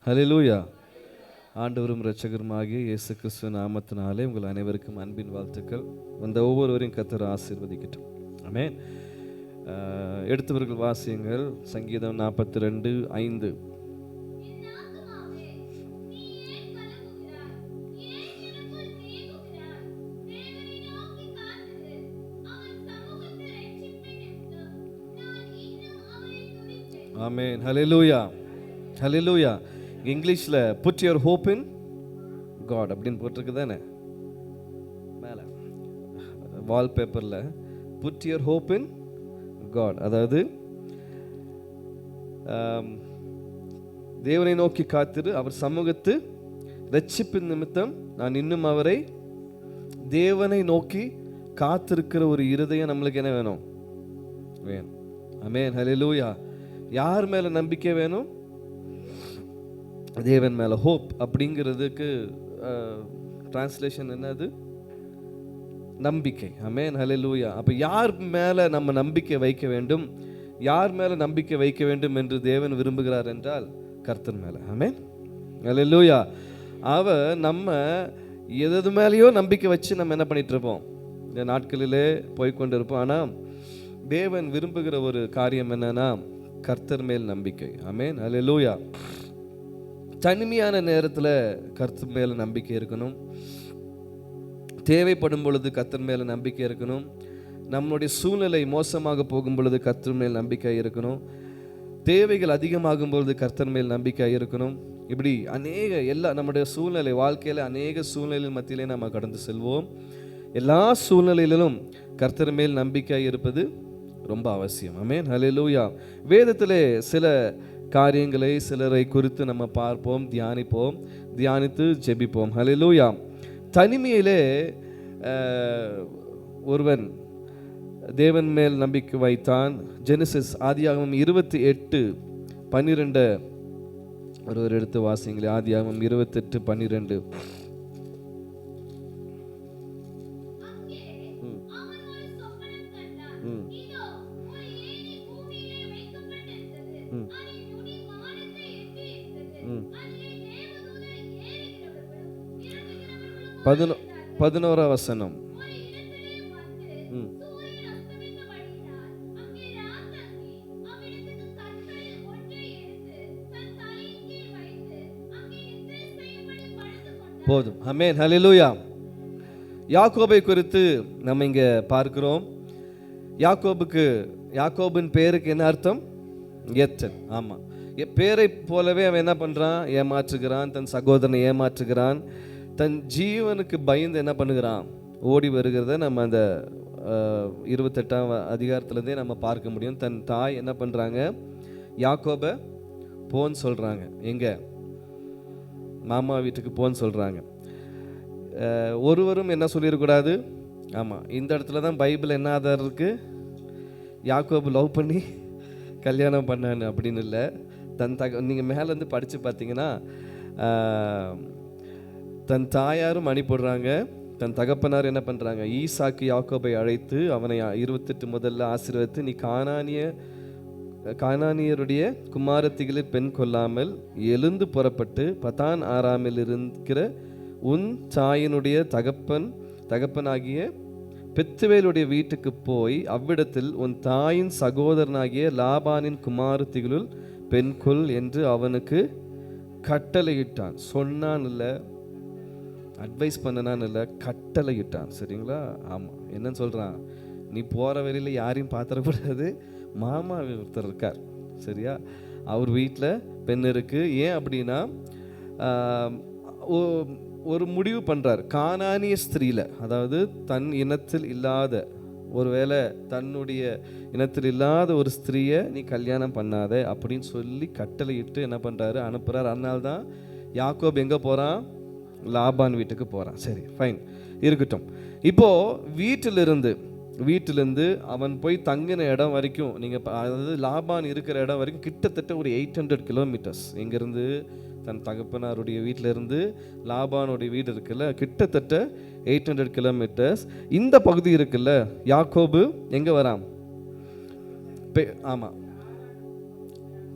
ஹல்லேலூயா. ஆண்டவரும் இரட்சகருமாகிய இயேசு கிறிஸ்து நாமத்தினாலே உங்கள் அனைவருக்கும் அன்பின் வாழ்த்துக்கள். வந்த ஒவ்வொருவரையும் கர்த்தர் ஆசீர்வதிக்கட்டும். ஆமென். எடுத்தவர்கள் வாசியுங்கள். சங்கீதம் 42:5. ஆமென். ஹல்லேலூயா. ஹல்லேலூயா. இங்கிலீஷில் put your hope in God அப்படின்னு போட்டிருக்கு தானே மேலே வால்பேப்பரில். Put your hope in God, அதாவது தேவனை நோக்கி காத்திரு, அவர் சமூகத்து ரட்சிப்பின் நிமித்தம் நான் இன்னும் அவரை. தேவனை நோக்கி காத்திருக்கிற ஒரு இருதயம் நம்மளுக்கு என்ன வேணும்? வேணும். ஆமென். ஹல்லேலூயா. யார் மேலே நம்பிக்கை வேணும்? தேவன் மேலே. ஹோப் அப்படிங்கிறதுக்கு டிரான்ஸ்லேஷன் என்னது? நம்பிக்கை. ஆமென். ஹல்லேலூயா. அப்போ யார் மேலே நம்ம நம்பிக்கை வைக்க வேண்டும்? யார் மேலே நம்பிக்கை வைக்க வேண்டும் என்று தேவன் விரும்புகிறார் என்றால் கர்த்தர் மேலே. ஆமென். ஹல்லேலூயா. நம்ம எது மேலேயோ நம்பிக்கை வச்சு நம்ம என்ன பண்ணிட்டு இருப்போம்? இந்த நாட்களிலே போய்கொண்டு இருப்போம். ஆனால் தேவன் விரும்புகிற ஒரு காரியம் என்னன்னா கர்த்தர் மேல் நம்பிக்கை. ஆமென். ஹல்லேலூயா. தனிமையான நேரத்தில் கர்த்தர் மேலே நம்பிக்கை இருக்கணும். தேவைப்படும் பொழுது கர்த்தர் மேலே நம்பிக்கை இருக்கணும். நம்மளுடைய சூழ்நிலை மோசமாக போகும் பொழுது கர்த்தர் மேல் நம்பிக்கை இருக்கணும். தேவைகள் அதிகமாகும் பொழுது கர்த்தர் மேல் நம்பிக்கை இருக்கணும். இப்படி நம்முடைய சூழ்நிலை, வாழ்க்கையில் அநேக சூழ்நிலையின் மத்தியிலே நம்ம கடந்து செல்வோம். எல்லா சூழ்நிலையிலும் கர்த்தர் மேல் நம்பிக்கை இருப்பது ரொம்ப அவசியம். ஆமென். ஹல்லேலூயா. வேதத்திலே சில காரியங்களை, சிலரை குறித்து நம்ம பார்ப்போம், தியானித்து ஜெபிப்போம். ஹல்லேலூயா. தனிமையிலே ஒருவன் தேவன் மேல் நம்பிக்கை வைத்தான். ஜெனசிஸ் ஆதியாகமம் 28:12 ஒருவர் எடுத்து வாசிங்களே. ஆதியாகமம் 28:12. பதினோராம் வசனம். போதும். ஆமென். ஹல்லேலூயா. யாக்கோபை குறித்து நம்ம இங்கே பார்க்கிறோம். யாக்கோபின் பேருக்கு என்ன அர்த்தம்? எத்தன். ஆமாம். பேரை போலவே அவன் என்ன பண்ணுறான்? ஏமாற்றுகிறான், தன் சகோதரனை ஏமாற்றுகிறான், தன் ஜீவனுக்கு பயந்து என்ன பண்ணுகிறான்? ஓடி வருகிறத நம்ம அந்த 28ஆம் அதிகாரத்துலேருந்தே நம்ம பார்க்க முடியும். தன் தாய் என்ன பண்ணுறாங்க? யாக்கோபை போன்னு சொல்கிறாங்க. எங்கே? மாமா வீட்டுக்கு போன்னு சொல்கிறாங்க. ஒருவரும் என்ன சொல்லிடக்கூடாது? ஆமாம், இந்த இடத்துல தான் பைபிள் என்ன ஆதாரம் இருக்குது? யாக்கோபு லவ் பண்ணி கல்யாணம் பண்ணான்னு அப்படின்னு இல்லை. நீங்கள் மேலேருந்து படித்து பார்த்தீங்கன்னா தன் தாயாரும் அனுப்பிடுறாங்க. தன் தகப்பனார் என்ன பண்ணுறாங்க? ஈசாக்கு யாக்கோபை அழைத்து அவனை 28 முதல்ல ஆசீர்வதித்து, நீ கானானியருடைய குமாரத்திகளில் பெண் கொள்ளாமல் எழுந்து புறப்பட்டு பதான் ஆராமில் இருக்கிற உன் தாயினுடைய தகப்பனாகிய பெத்துவேலுடைய வீட்டுக்கு போய் அவ்விடத்தில் உன் தாயின் சகோதரனாகிய லாபானின் குமாரத்திகளுள் பெண் கொள் என்று அவனுக்கு கட்டளையிட்டான். சொன்னான் இல்லை, அட்வைஸ் பண்ணனான்னு இல்லை, கட்டளையிட்டான். சரிங்களா? ஆமாம். என்னன்னு சொல்கிறான்? நீ போகிற வழியில் யாரையும் பார்த்துடக்கூடாது. மாமா ஒருத்தர் இருக்கார், சரியா? அவர் வீட்டில் பெண் இருக்குது. ஏன் அப்படின்னா ஒரு முடிவு பண்ணுறார். கானானிய ஸ்திரீல, அதாவது தன் இனத்தில் இல்லாத, ஒருவேளை தன்னுடைய இனத்தில் இல்லாத ஒரு ஸ்திரீயை நீ கல்யாணம் பண்ணாத அப்படின்னு சொல்லி கட்டளையிட்டு என்ன பண்ணுறாரு? அனுப்புகிறார். அதனால்தான் யாக்கோப் எங்கே போகிறான்? லாபான் வீட்டுக்கு போகிறான். சரி, ஃபைன், இருக்கட்டும். இப்போது வீட்டிலிருந்து அவன் போய் தங்கின இடம் வரைக்கும், நீங்கள் அதாவது லாபான் இருக்கிற இடம் வரைக்கும் கிட்டத்தட்ட ஒரு 800 கிலோமீட்டர்ஸ். இங்கேருந்து தன் தகப்பனாருடைய வீட்டிலேருந்து லாபானுடைய வீடு இருக்குல்ல, கிட்டத்தட்ட 800 கிலோமீட்டர்ஸ். இந்த பகுதி இருக்குல்ல, யாக்கோபு எங்கே வரான்? ஆமாம்,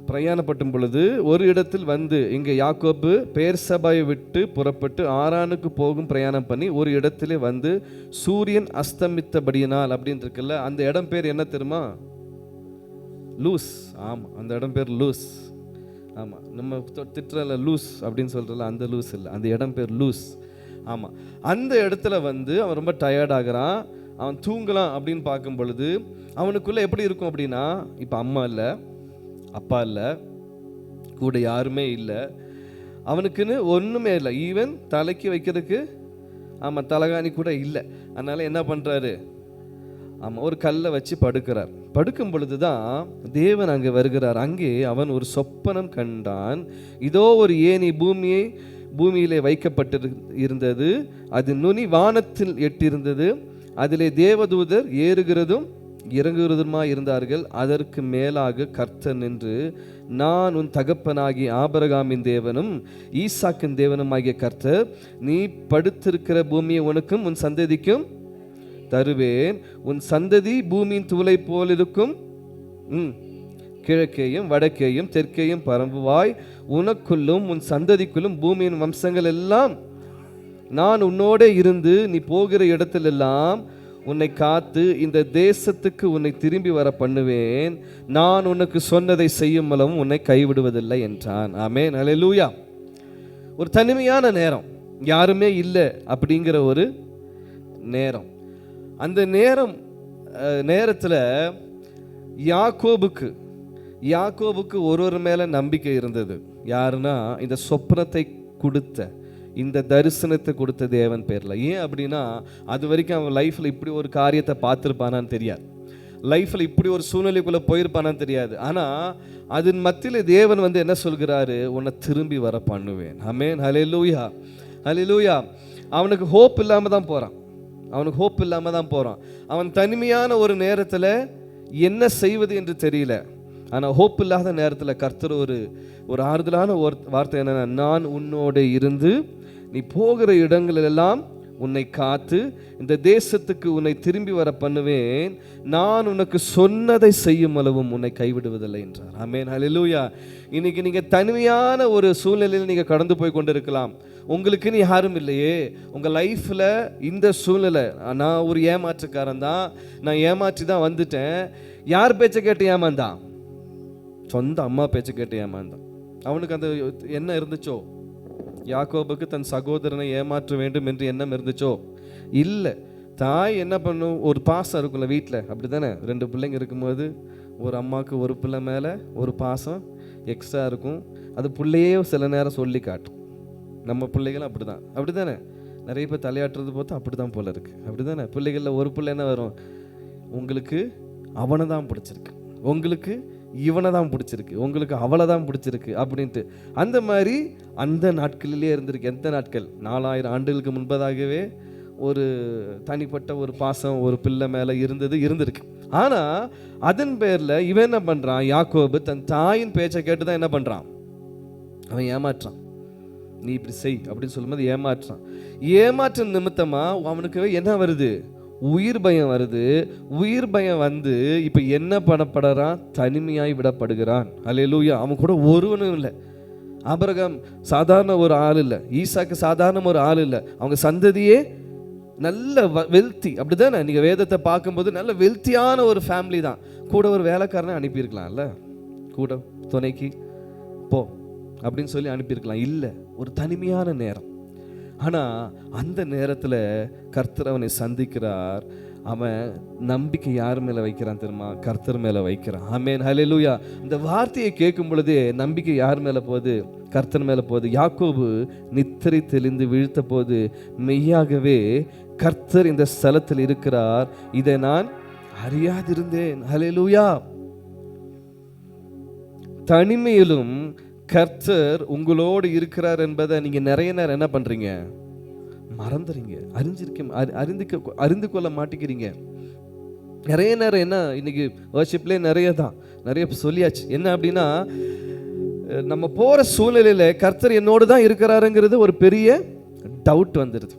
பிரயாணப்படும் பொழுது ஒரு இடத்தில் வந்து இங்கே யாக்கோபு பேர்சபாயை விட்டு புறப்பட்டு ஆரானுக்கு போகும் பிரயாணம் பண்ணி ஒரு இடத்திலே வந்து சூரியன் அஸ்தமித்தபடியினால் அப்படின்னு இருக்குல்ல, அந்த இடம் பேர் என்ன தெரியுமா? லூஸ். ஆமாம், அந்த இடம் பேர் லூஸ். ஆமாம், நம்ம திட்டுறல லூஸ் அப்படின்னு சொல்கிறல, அந்த லூஸ் இல்லை, அந்த இடம் பேர் லூஸ். ஆமாம், அந்த இடத்துல வந்து அவன் ரொம்ப டயர்டாகிறான். அவன் தூங்கலாம் அப்படின்னு பார்க்கும் பொழுது அவனுக்குள்ளே எப்படி இருக்கும் அப்படின்னா, இப்போ அம்மா இல்லை, அப்பா இல்லை, கூட யாருமே இல்லை, அவனுக்குன்னு ஒன்றுமே இல்லை, ஈவன் தலைக்கு வைக்கிறதுக்கு ஆமாம் தலகாணி கூட இல்லை. அதனால் என்ன பண்ணுறாரு? ஆமாம், ஒரு கல்லை வச்சு படுக்கிறார். படுக்கும் பொழுது தான் தேவன் அங்கே வருகிறார். அங்கே அவன் ஒரு சொப்பனம் கண்டான். இதோ ஒரு ஏணி பூமியிலே வைக்கப்பட்டு இருந்தது, அது நுனி வானத்தில் எட்டிருந்தது, அதிலே தேவதூதர் ஏறுகிறதும் இறங்குகிறதுமா இருந்தார்கள். அதற்கு மேலாக கர்த்தர் நின்று, நான் உன் தகப்பனாகி ஆபிரகாமின் தேவனும் ஈசாக்கின் தேவனும் ஆகிய கர்த்தர், நீ படுத்திருக்கிற பூமியை உனக்கும் உன் சந்ததிக்கும் தருவேன், உன் சந்ததி பூமியின் தூளை போல் இருக்கும், கிழக்கேயும் வடக்கேயும் தெற்கேயும் பரம்புவாய், உனக்குள்ளும் உன் சந்ததிக்குள்ளும் பூமியின் வம்சங்கள் எல்லாம் நான் உன்னோட இருந்து நீ போகிற இடத்திலெல்லாம் உன்னை காத்து இந்த தேசத்துக்கு உன்னை திரும்பி வர பண்ணுவேன், நான் உனக்கு சொன்னதை செய்யும் அளவும் உன்னை கைவிடுவதில்லை என்றான். ஆமென், அல்லேலூயா. ஒரு தனிமையான நேரம், யாருமே இல்லை அப்படிங்கிற ஒரு நேரம். அந்த நேரத்தில் யாக்கோபுக்கு ஒரு மேலே நம்பிக்கை இருந்தது. யாருன்னா, இந்த சொப்னத்தை கொடுத்த, இந்த தரிசனத்தை கொடுத்த தேவன் பேரில். ஏன் அப்படின்னா, அது வரைக்கும் அவன் லைஃப்பில் இப்படி ஒரு காரியத்தை பார்த்துருப்பானான்னு தெரியாது, லைஃப்பில் இப்படி ஒரு சூழ்நிலைக்குள்ளே போயிருப்பானான்னு தெரியாது. ஆனால் அதன் மத்தியில் தேவன் வந்து என்ன சொல்கிறாரு? உன்னை திரும்பி வர பண்ணுவேன். ஆமென், ஹல்லேலூயா, ஹல்லேலூயா. அவனுக்கு ஹோப் இல்லாமல் தான் போகிறான். அவன் தனிமையான ஒரு நேரத்தில் என்ன செய்வது என்று தெரியல. ஆனால் ஹோப் இல்லாத நேரத்தில் கர்த்தர் ஒரு ஆறுதலான வார்த்தை என்னன்னா, நான் உன்னோடு இருந்து நீ போகிற இடங்களெல்லாம் உன்னை காத்து இந்த தேசத்துக்கு உன்னை திரும்பி வர பண்ணுவேன், நான் உனக்கு சொன்னதை செய்யும் அளவும் உன்னை கைவிடுவதில்லை என்றார். ஆமென், ஹல்லேலூயா. இன்னைக்கு நீங்கள் தனிமையான ஒரு சூழ்நிலையில் நீங்கள் கடந்து போய் கொண்டிருக்கலாம். உங்களுக்குன்னு யாரும் இல்லையே. உங்கள் லைஃப்பில் இந்த சூழ்நிலை, நான் ஒரு ஏமாற்றுக்காரன் தான், நான் ஏமாற்றி தான் வந்துட்டேன். யார் பேச்சை கேட்டு ஏமாந்தான்? சொந்த அம்மா பேச்சை கேட்டு ஏமாந்தான். அவனுக்கு அந்த என்ன இருந்துச்சோ? யாக்கோபுக்கு தன் சகோதரனை ஏமாற்ற வேண்டும் என்று எண்ணம் இருந்துச்சோ? இல்லை. தாய் என்ன பண்ணும்? ஒரு பாசம் இருக்குல்ல வீட்டில், அப்படி தானே? 2 பிள்ளைங்க இருக்கும்போது ஒரு அம்மாவுக்கு ஒரு பிள்ளை மேலே ஒரு பாசம் எக்ஸ்ட்ரா இருக்கும். அது பிள்ளையே சில நேரம் சொல்லி காட்டும். நம்ம பிள்ளைகளும் அப்படி தானே? நிறைய பேர் தலையாட்டுறது பார்த்தா அப்படி தான் போல இருக்குது, அப்படி தானே? பிள்ளைகளில் ஒரு பிள்ளை என்ன வரும்? உங்களுக்கு அவனை தான் பிடிச்சிருக்கு, உங்களுக்கு இவனை தான் பிடிச்சிருக்கு, உங்களுக்கு அவளை தான் பிடிச்சிருக்கு அப்படின்ட்டு. அந்த மாதிரி அந்த நாட்களிலே இருந்திருக்கு. எந்த நாட்கள்? 4000 ஆண்டுகளுக்கு முன்பதாகவே ஒரு தனிப்பட்ட ஒரு பாசம் ஒரு பிள்ளை மேலே இருந்திருக்கு. ஆனால் அதன் பேரில் இவன் என்ன பண்ணுறான்? யாக்கோபு தன் தாயின் பேச்சை கேட்டு தான் என்ன பண்ணுறான்? அவன் ஏமாற்றான். நீ இப்படி செய் அப்படின்னு சொல்லும்போது ஏமாற்ற நிமித்தமாக அவனுக்கு என்ன வருது? உயிர் பயம் வருது. உயிர் பயம் வந்து இப்போ என்ன பண்ணப்படுறான்? தனிமையாய் விடப்படுகிறான். அல்லேலூயா. அவன் கூட ஒருவனும் இல்லை. ஆபிரகாம் சாதாரண ஒரு ஆள் இல்லை, ஈசாக்கு சாதாரண ஒரு ஆள் இல்லை. அவங்க சந்ததியே நல்ல வெல்த்தி, அப்படிதானே? நீங்கள் வேதத்தை பார்க்கும்போது நல்ல வெல்த்தியான ஒரு ஃபேமிலி தான். கூட ஒரு வேலைக்காரனை அனுப்பியிருக்கலாம்ல, கூட துணைக்கு போ அப்படின்னு சொல்லி அனுப்பியிருக்கலாம். இல்லை, ஒரு தனிமையான நேரம். ஆனால் அந்த நேரத்தில் கர்த்தர் அவனை சந்திக்கிறார். அவன் நம்பிக்கை யார் மேலே வைக்கிறான் தெரியுமா? கர்த்தர் மேலே வைக்கிறான். ஆமென், ஹல்லேலூயா. இந்த வார்த்தையை கேட்கும் பொழுதே நம்பிக்கை யார் மேலே போகுது? கர்த்தர் மேலே போகுது. யாக்கோபு நித்திரை தெளிந்து விழுத்த போது மெய்யாகவே கர்த்தர் இந்த ஸ்தலத்தில் இருக்கிறார், இதை நான் அறியாதிருந்தேன். ஹல்லேலூயா. தனிமையிலும் கர்த்தர் உங்களோடு இருக்கிறார் என்பதை நீங்கள் நிறைய நேரம் என்ன பண்ணுறீங்க? மறந்துறீங்க, அறிந்து கொள்ள மாட்டேங்கிறீங்க. நிறைய நேரம் என்ன, இன்னைக்கு வர்ஷிப்லேயே நிறைய சொல்லியாச்சு. என்ன அப்படின்னா, நம்ம போகிற சூழ்நிலையில் கர்த்தர் என்னோடு தான் இருக்கிறாருங்கிறது ஒரு பெரிய டவுட் வந்துடுது.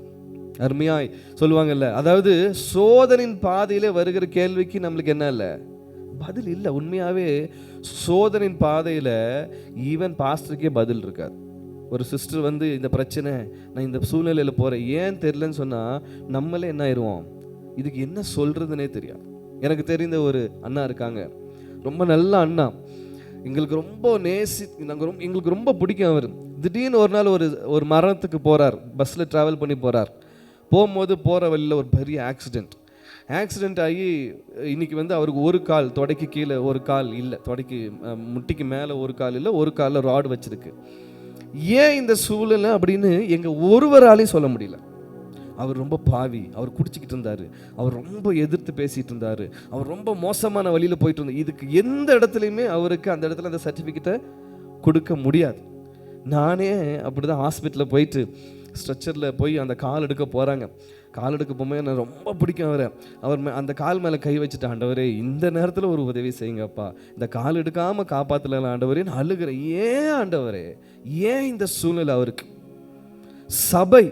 அருமையாய் சொல்லுவாங்கல்ல, அதாவது சோதனின் பாதையில் வருகிற கேள்விக்கு நம்மளுக்கு என்ன இல்லை? பதில் இல்லை. உண்மையாகவே சோதனையின் பாதையில் ஈவன் பாஸ்டருக்கே பதில் இருக்காது. ஒரு சிஸ்டர் வந்து இந்த பிரச்சனை, நான் இந்த சூழ்நிலையில் போகிறேன், ஏன் தெரிலன்னு சொன்னால் நம்மளே என்ன ஆயிடுவோம், இதுக்கு என்ன சொல்கிறதுனே தெரியாது. எனக்கு தெரிந்த ஒரு அண்ணா இருக்காங்க, ரொம்ப நல்ல அண்ணா, எங்களுக்கு ரொம்ப எங்களுக்கு ரொம்ப பிடிக்கும் அவர். திடீர்னு ஒரு நாள் ஒரு மரணத்துக்கு போகிறார், பஸ்ஸில் ட்ராவல் பண்ணி போகிறார். போகும்போது போகிற வழியில் ஒரு பெரிய ஆக்சிடெண்ட் ஆகி இன்றைக்கி வந்து அவருக்கு ஒரு கால், தொடைக்கு கீழே ஒரு கால் இல்லை, தொடைக்கு முட்டிக்கு மேலே ஒரு கால் இல்லை, ஒரு காலில் ராடு வச்சுருக்கு. ஏன் இந்த சூழ்நிலை அப்படின்னு எங்கள் ஒருவராலையும் சொல்ல முடியல. அவர் ரொம்ப பாவி, அவர் குடிச்சிக்கிட்டு இருந்தார், அவர் ரொம்ப எதிர்த்து பேசிகிட்டு இருந்தார், அவர் ரொம்ப மோசமான வழியில் போயிட்டு இருந்தார். இதுக்கு எந்த இடத்துலையுமே அவருக்கு அந்த இடத்துல அந்த சர்டிஃபிகேட்டை கொடுக்க முடியாது. நானே அப்படி தான் ஹாஸ்பிட்டலில் போயிட்டு ஸ்ட்ரெச்சரில் போய் அந்த கால் எடுக்க போகிறாங்க. கால் எடுக்க போகும்போது எனக்கு ரொம்ப பிடிக்கும் அவர் அந்த கால் மேலே கை வச்சுட்டு, ஆண்டவரே இந்த நேரத்தில் ஒரு உதவி செய்யுங்கப்பா, இந்த கால் எடுக்காமல் காப்பாற்றலாம் ஆண்டவரே, நான் அழுகிறேன். ஏன் ஆண்டவரே, ஏன் இந்த சூழ்நிலை அவருக்கு? சபை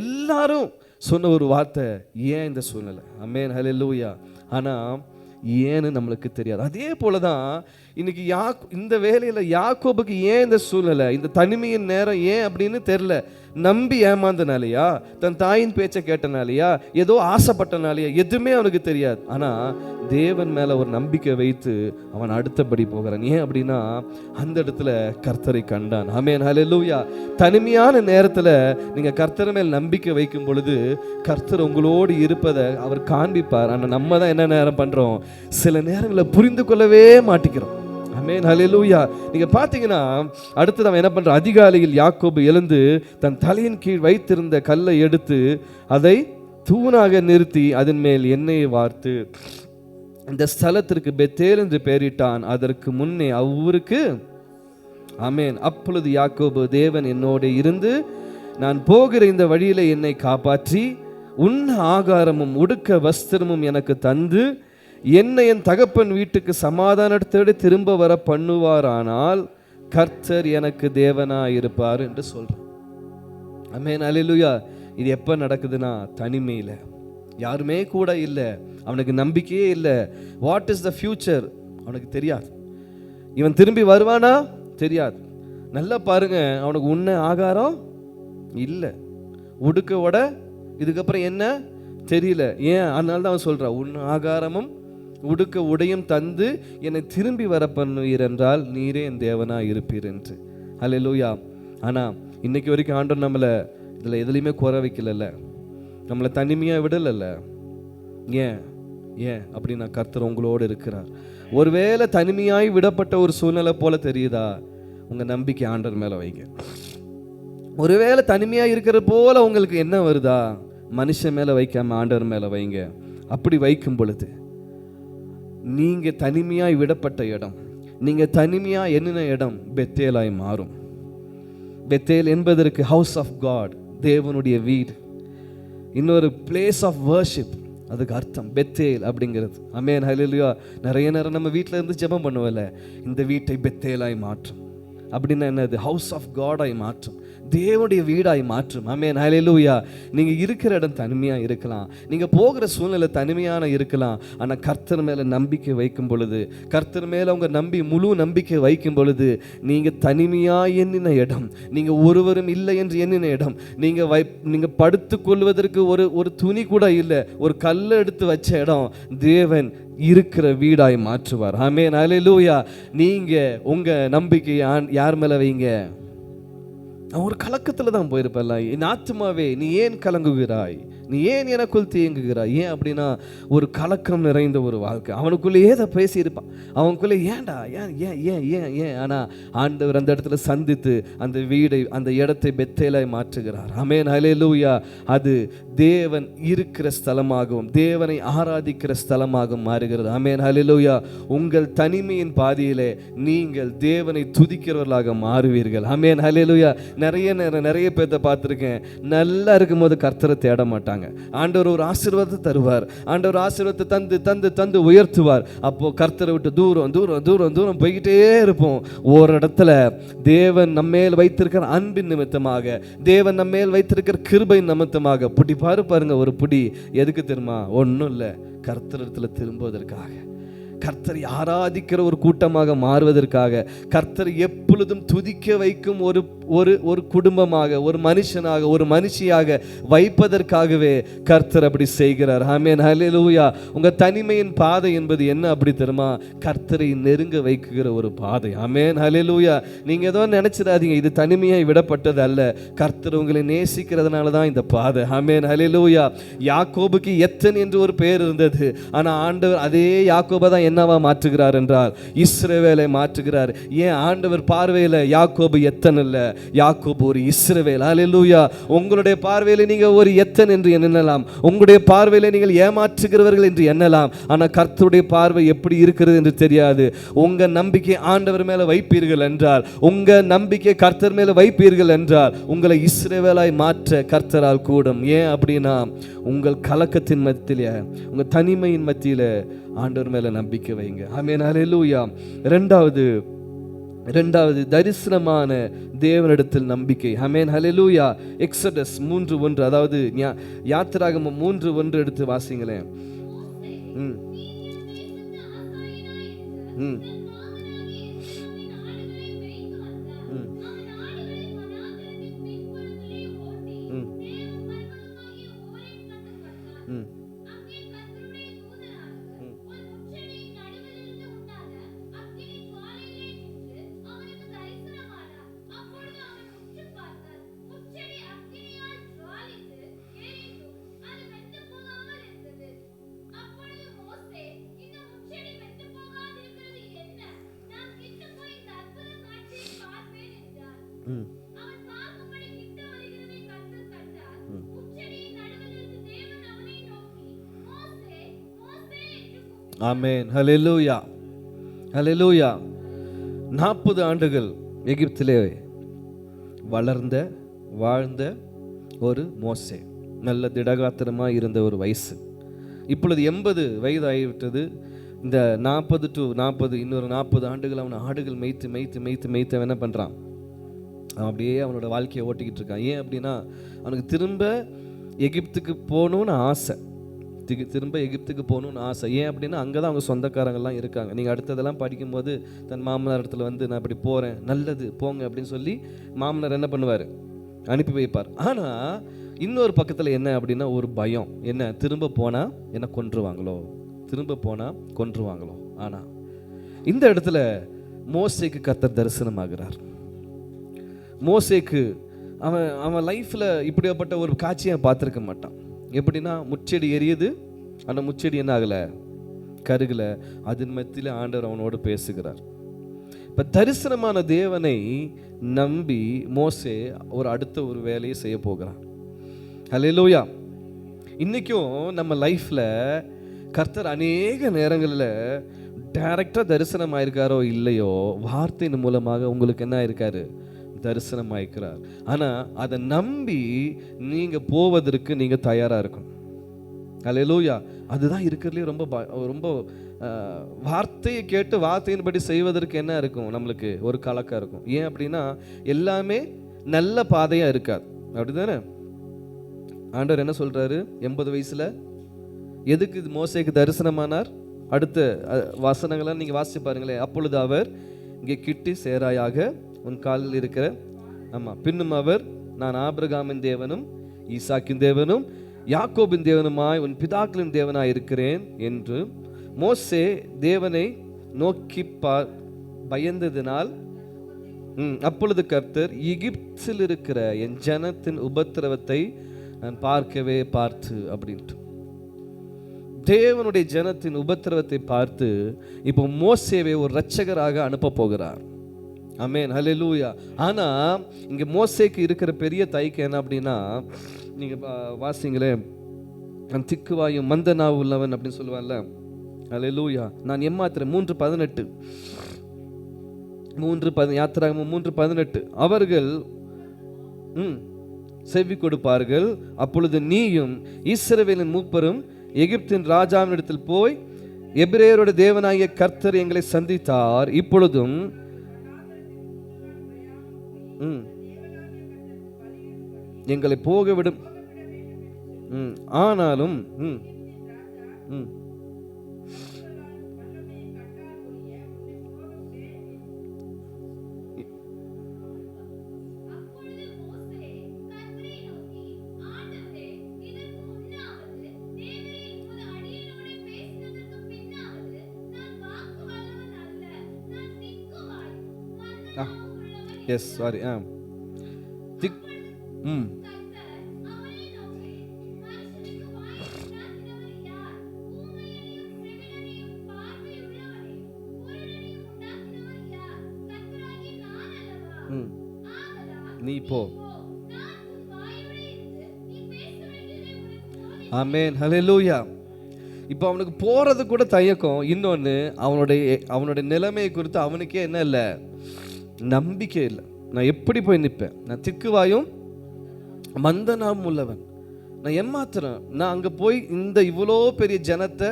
எல்லாரும் சொன்ன ஒரு வார்த்தை, ஏன் இந்த சூழ்நிலை? ஆமென், ஹல்லேலூயா. ஆனால் ஏன்னு நம்மளுக்கு தெரியாது. அதே போல தான் இன்னைக்கு இந்த வேலையில் யாக்கோபுக்கு ஏன் இந்த சூழ்நிலை, இந்த தனிமையின் நேரம் ஏன் அப்படின்னு தெரில. நம்பி ஏமாந்தனாலையா, தன் தாயின் பேச்சை கேட்டனாலையா, ஏதோ ஆசைப்பட்டனாலையா, எதுவுமே அவனுக்கு தெரியாது. ஆனால் தேவன் மேலே ஒரு நம்பிக்கை வைத்து அவன் அடுத்தபடி போகிறான். ஏன் அப்படின்னா அந்த இடத்துல கர்த்தரை கண்டான். ஆமென், ஹல்லேலூயா. தனிமையான நேரத்தில் நீங்கள் கர்த்தர் மேல் நம்பிக்கை வைக்கும் பொழுது கர்த்தர் உங்களோடு இருப்பதை அவர் காண்பிப்பார். ஆனால் நம்ம தான் என்ன நேரம் பண்ணுறோம், சில நேரங்களில் புரிந்து கொள்ளவே மாட்டிக்கிறோம். ஆமென், ஹல்லேலூயா. நீங்க பாத்தீங்கன்னா அடுத்து அவன் என்ன பண்றான், அதிகாலையில் யாக்கோபு எழுந்து தன் தலையின் கீழ் வைத்திருந்த கல்லை எடுத்து அதை தூணாக நிறுத்தி அதன் மேல் எண்ணெயை வார்த்து இந்த ஸ்தலத்திற்கு பெத்தேல் என்று பெயரிட்டான். அதற்கு முன்னே அவ்வூருக்கு ஆமென். அப்பொழுது யாக்கோபு, தேவன் என்னோடு இருந்து நான் போகிற இந்த வழியில என்னை காப்பாற்றி உண்ண ஆகாரமும் உடுக்க வஸ்திரமும் எனக்கு தந்து என்னை என் தகப்பன் வீட்டுக்கு சமாதானத்தோடு திரும்ப வர பண்ணுவாரானால் கர்த்தர் எனக்கு தேவனாய் இருப்பார் என்று சொல்றான். ஆமென், அல்லேலூயா. இது எப்போ நடக்குதுன்னா தனிமையில், யாருமே கூட இல்லை, அவனுக்கு நம்பிக்கையே இல்லை. வாட் இஸ் த ஃபியூச்சர் அவனுக்கு தெரியாது. இவன் திரும்பி வருவானா தெரியாது. நல்லா பாருங்க, அவனுக்கு உண்ண ஆகாரம் இல்லை, உடுக்க உட இதுக்கப்புறம் என்ன தெரியல. ஏன்? அதனால தான் அவன் சொல்றான், உண்ண ஆகாரமும் உடுக்க உடையும் தந்து என்னை திரும்பி வர பண்ணுவீர் என்றால் நீரே என் தேவனாக இருப்பீர் என்று. அல்லேலூயா. ஆனால் இன்னைக்கு வரைக்கும் ஆண்டவர் நம்மளை இதில் எதுலையுமே குறை வைக்கல, நம்மளை தனிமையாக விடலைல்ல. ஏன் ஏன் அப்படின்னா கர்த்தர் உங்களோடு இருக்கிறார். ஒருவேளை தனிமையாய் விடப்பட்ட ஒரு சூழ்நிலை போல தெரியுதா, உங்கள் நம்பிக்கை ஆண்டவர் மேலே வைங்க. ஒருவேளை தனிமையாக இருக்கிற போல உங்களுக்கு என்ன வருதா, மனுஷன் மேலே வைக்காம ஆண்டவர் மேலே வைங்க. அப்படி வைக்கும் பொழுது நீங்க தனிமையாய் விடப்பட்ட இடம், நீங்க தனிமையா எண்ணின இடம் பெத்தேலாய் மாறும். பெத்தேல் என்பதற்கு ஹவுஸ் ஆஃப் காட், தேவனுடைய வீடு. இன்னொரு பிளேஸ் ஆஃப் வர்ஷிப், அதுக்கு அர்த்தம் பெத்தேல் அப்படிங்கிறது. ஆமென், ஹல்லேலூயா. நிறைய நேரம் நம்ம வீட்டில் இருந்து ஜெபம் பண்ணுவல, இந்த வீட்டை பெத்தேலாய் மாற்றும் அப்படின்னா என்னது, ஹவுஸ் ஆஃப் காடாய் மாற்றும், தேவனுடைய வீடாய் மாற்றும். ஆமென், ஹல்லேலூயா. நீங்கள் இருக்கிற இடம் தனிமையாக இருக்கலாம், நீங்கள் போகிற சூழ்நிலை தனிமையான இருக்கலாம். ஆனால் கர்த்தர் மேலே நம்பிக்கை வைக்கும் பொழுது, கர்த்தர் மேலே உங்கள் முழு நம்பிக்கை வைக்கும் பொழுது, நீங்கள் தனிமையாக எண்ணின இடம், நீங்கள் ஒருவரும் இல்லை என்று எண்ணின இடம், நீங்கள் படுத்து கொள்வதற்கு ஒரு துணி கூட இல்லை, ஒரு கல்லை எடுத்து வச்ச இடம் தேவன் இருக்கிற வீடாய் மாற்றுவார். ஆமென், அல்லேலூயா. நீங்க உங்க நம்பிக்கையை யார் மேல வைங்க? ஒரு கலக்கத்துல தான் போயிருப்பல்ல, என் ஆத்துமாவே நீ ஏன் கலங்குகிறாய், நீ ஏன் எனக்குள் தேங்குகிறாய்? ஏன் அப்படின்னா ஒரு கலக்கம் நிறைந்த ஒரு வாழ்க்கை. அவனுக்குள்ளே ஏதோ பேசியிருப்பான், அவனுக்குள்ளே ஏன்டா ஏன் ஏன் ஏன் ஏன் ஏன் ஆனால் ஆண்டவர் அந்த இடத்துல சந்தித்து அந்த வீடை, அந்த இடத்தை பெத்தேலாய் மாற்றுகிறார். ஆமென், ஹல்லேலூயா. அது தேவன் இருக்கிற ஸ்தலமாகவும் தேவனை ஆராதிக்கிற ஸ்தலமாகவும் மாறுகிறது. ஆமென், ஹல்லேலூயா. உங்கள் தனிமையின் பாதியிலே நீங்கள் தேவனை துதிக்கிறவர்களாக மாறுவீர்கள். ஆமென், ஹல்லேலூயா. நிறைய பேர்த்த பார்த்துருக்கேன், நல்லா இருக்கும்போது கர்த்தரை தேட மாட்டாங்க. ஆண்டவர் ஒரு ஆசீர்வாதத்தை தருவார், ஆண்டவர் ஆசீர்வாதத்தை தந்து தந்து தந்து உயர்த்துவார். அப்போ கர்த்தரை விட்டு தூரம் தூரம் தூரம் தூரம் போய்கிட்டே இருப்போம். ஒரு இடத்துல தேவன் நம்மேல் வைத்திருக்கிற அன்பின் நிமித்தமாக, தேவன் நம்மேல் வைத்திருக்கிற கிருபை நிமித்தமாக பாருங்க, ஒரு புடி எதுக்கு தெரியுமா? ஒன்றும் இல்லை, கர்த்தரிடத்துல திரும்புவதற்காக. கர்த்தரை ஆராதிக்கிற ஒரு கூட்டமாக மாறுவதற்காக, கர்த்தரை எப்பொழுதும் துதிக்க வைக்கும் ஒரு ஒரு ஒரு குடும்பமாக, ஒரு மனுஷனாக, ஒரு மனுஷியாக வைப்பதற்காகவே கர்த்தர் அப்படி செய்கிறார். ஆமென், ஹல்லேலூயா. உங்க தனிமையின் பாதை என்பது என்ன அப்படி தெரியுமா? கர்த்தரை நெருங்க வைக்குகிற ஒரு பாதை. ஆமென், ஹல்லேலூயா. நீங்க ஏதோ நினைச்சிடாதீங்க, இது தனிமையை விடப்பட்டது அல்ல. கர்த்தர் உங்களை நேசிக்கிறதுனால தான் இந்த பாதை. ஆமென், ஹல்லேலூயா. யாக்கோபுக்கு எத்தன் என்று ஒரு பெயர் இருந்தது. ஆனா ஆண்டவர் அதே யாக்கோபை தான் என்னவா மாற்றுகிறார் என்றால் இஸ்ரவேலை மாற்றுகிறார். ஏன்? ஆண்டவர் பார்வையில் யாக்கோபு எத்தன் இல்ல, யாக்கோபு ஒரு இஸ்ரவேல். ஹல்லேலூயா. உங்களுடைய பார்வையில் நீங்க ஒரு எத்தன் என்று எண்ணலாம், உங்களுடைய பார்வையில் நீங்கள் ஏமாற்றுகிறவர்கள் என்று எண்ணலாம். ஆனா கர்த்தருடைய பார்வை எப்படி இருக்கிறது என்று தெரியாது. உங்க நம்பிக்கை ஆண்டவர் மேல வைப்பீர்கள் என்றால், உங்க நம்பிக்கை கர்த்தர் மேல வைப்பீர்கள் என்றால், உங்களை இஸ்ரவேலாய் மாற்ற கர்த்தரால் கூடும். ஏன் அப்படின்னா, உங்கள் கலக்கத்தின் மத்தியில, உங்க தனிமையின் மத்தியில ஆண்டவர் மேல நம்பிக்கை வைங்க. ஆமென், ஹல்லேலூயா. இரண்டாவது தரிசனமான தேவனிடத்தில் நம்பிக்கை. ஆமென், ஹல்லேலூயா. எக்ஸோடஸ் 3:1, அதாவது யாத்திராகமம் 3:1 எடுத்து வாசிங்களேன். ம் ம் ம் ஆமென், ஹல்லேலூயா, ஹல்லேலூயா. 40 ஆண்டுகள் எகிப்திலே வளர்ந்த வாழ்ந்த ஒரு மோசே, நல்ல திடகாத்திரமாக இருந்த ஒரு வயசு. இப்பொழுது 80 வயது ஆகிவிட்டது. இந்த 40 to 40 இன்னொரு 40 ஆண்டுகள் அவன் ஆடுகள் மேய்த்து அவன் என்ன பண்ணுறான்? அவன் அப்படியே அவனோட வாழ்க்கையை ஓட்டிக்கிட்டு இருக்கான். ஏன் அப்படின்னா, அவனுக்கு திரும்ப எகிப்துக்கு போகணுன்னு ஆசை, திரும்ப எகிப்துக்கு போகணுன்னு ஆசை. ஏன் அப்படின்னா, அங்கே தான் அவங்க சொந்தக்காரங்கள்லாம் இருக்காங்க. நீங்கள் அடுத்ததெல்லாம் படிக்கும்போது தன் மாமனார் இடத்துல வந்து நான் அப்படி போகிறேன், நல்லது போங்க அப்படின்னு சொல்லி மாமனார் என்ன பண்ணுவார்? அனுப்பி வைப்பார். ஆனால் இன்னொரு பக்கத்தில் என்ன அப்படின்னா, ஒரு பயம். என்ன? திரும்ப போனால் என்ன கொன்றுவாங்களோ, திரும்ப போனால் கொன்றுவாங்களோ. ஆனால் இந்த இடத்துல மோசேக்கு கர்த்தர் தரிசனமாகிறார். மோசேக்கு அவன் லைஃப்பில் இப்படிப்பட்ட ஒரு காட்சியை பார்த்துருக்க மாட்டான். எப்படின்னா, முச்செடி எரியுது, அந்த முச்செடி என்ன ஆகலை? கருகலை. அதன் மத்தியில் ஆண்டவர் அவனோடு பேசுகிறார். இப்போ தரிசனமான தேவனை நம்பி மோசே அடுத்த ஒரு வேலையை செய்ய போகிறான். ஹல்லேலூயா. இன்றைக்கும் நம்ம லைஃப்பில் கர்த்தர் அநேக நேரங்களில் டைரக்டாக தரிசனம் ஆயிருக்காரோ இல்லையோ, வார்த்தையின் மூலமாக உங்களுக்கு என்ன ஆயிருக்காரு? தரிசனம் ஆயிருக்கிறார். ஆனால் அதை நம்பி நீங்கள் போவதற்கு நீங்கள் தயாராக இருக்கணும். ஹல்லேலூயா. அதுதான் இருக்கிறதுலே ரொம்ப வார்த்தையை கேட்டு வார்த்தையின்படி செய்வதற்கு என்ன இருக்கும்? நம்மளுக்கு ஒரு கலக்கம் இருக்கும். ஏன் அப்படின்னா, எல்லாமே நல்ல பாதையாக இருக்காது. அப்படி தானே? ஆண்டவர் என்ன சொல்கிறாரு? 80 வயசில் எதுக்கு மோசேக்கு தரிசனமானார்? அடுத்த வசனங்கள்லாம் நீங்கள் வாசிச்சு பாருங்களேன். அப்பொழுது அவர் இங்கே கிட்டி சேராயாக உன் காலில் இருக்கிற பின்னும் அவர், நான் ஆபிரகாமின் தேவனும் ஈசாக்கின் தேவனும் யாக்கோபின் தேவனுமாய் உன் பிதாக்களின் தேவனாய் இருக்கிறேன் என்று மோசே தேவனை நோக்கி பயந்ததினால், அப்பொழுது கர்த்தர், எகிப்தில் இருக்கிற என் ஜனத்தின் உபத்திரவத்தை நான் பார்த்து அப்படின்ட்டு தேவனுடைய ஜனத்தின் உபத்திரவத்தை பார்த்து இப்போ மோசேவை ஒரு இரட்சகராக அனுப்ப போகிறார். ஆமென், ஹல்லேலூயா. ஆனால் இங்கே மோசேக்கு இருக்கிற பெரிய தைக்கு என்ன அப்படின்னா, நீங்கள் வாசிங்களே, நான் திக்குவாயும் மந்த நாவு உள்ளவன் அப்படின்னு சொல்லுவான்ல. ஹல்லேலூயா. நான் ஏமாத்துறேன். 3:18 யாத்திராகமம் 3:18 அவர்கள் செவி கொடுப்பார்கள். அப்பொழுது நீயும் இஸ்ரவேலின் மூப்பரும் எகிப்தின் ராஜாவினிடத்தில் போய், எபிரேயருடைய தேவனாகிய கர்த்தர் எங்களை சந்தித்தார், இப்பொழுதும் எங்களை போகவிடும், ஆனாலும் எஸ் சாரி திக் ம் நீ போ. ஆமென், ஹல்லேலூயா. இப்போ அவனுக்கு போறது கூட தயக்கம். இன்னொன்று, அவனுடைய நிலைமையை குறித்து அவனுக்கே என்ன இல்லை, நம்பிக்கை இல்லை. நான் எப்படி போய் நிற்பேன்? நான் திக்குவாயும் மந்தனாம் உள்ளவன், நான் ஏமாத்திரம். நான் அங்கே போய் இந்த இவ்வளோ பெரிய ஜனத்தை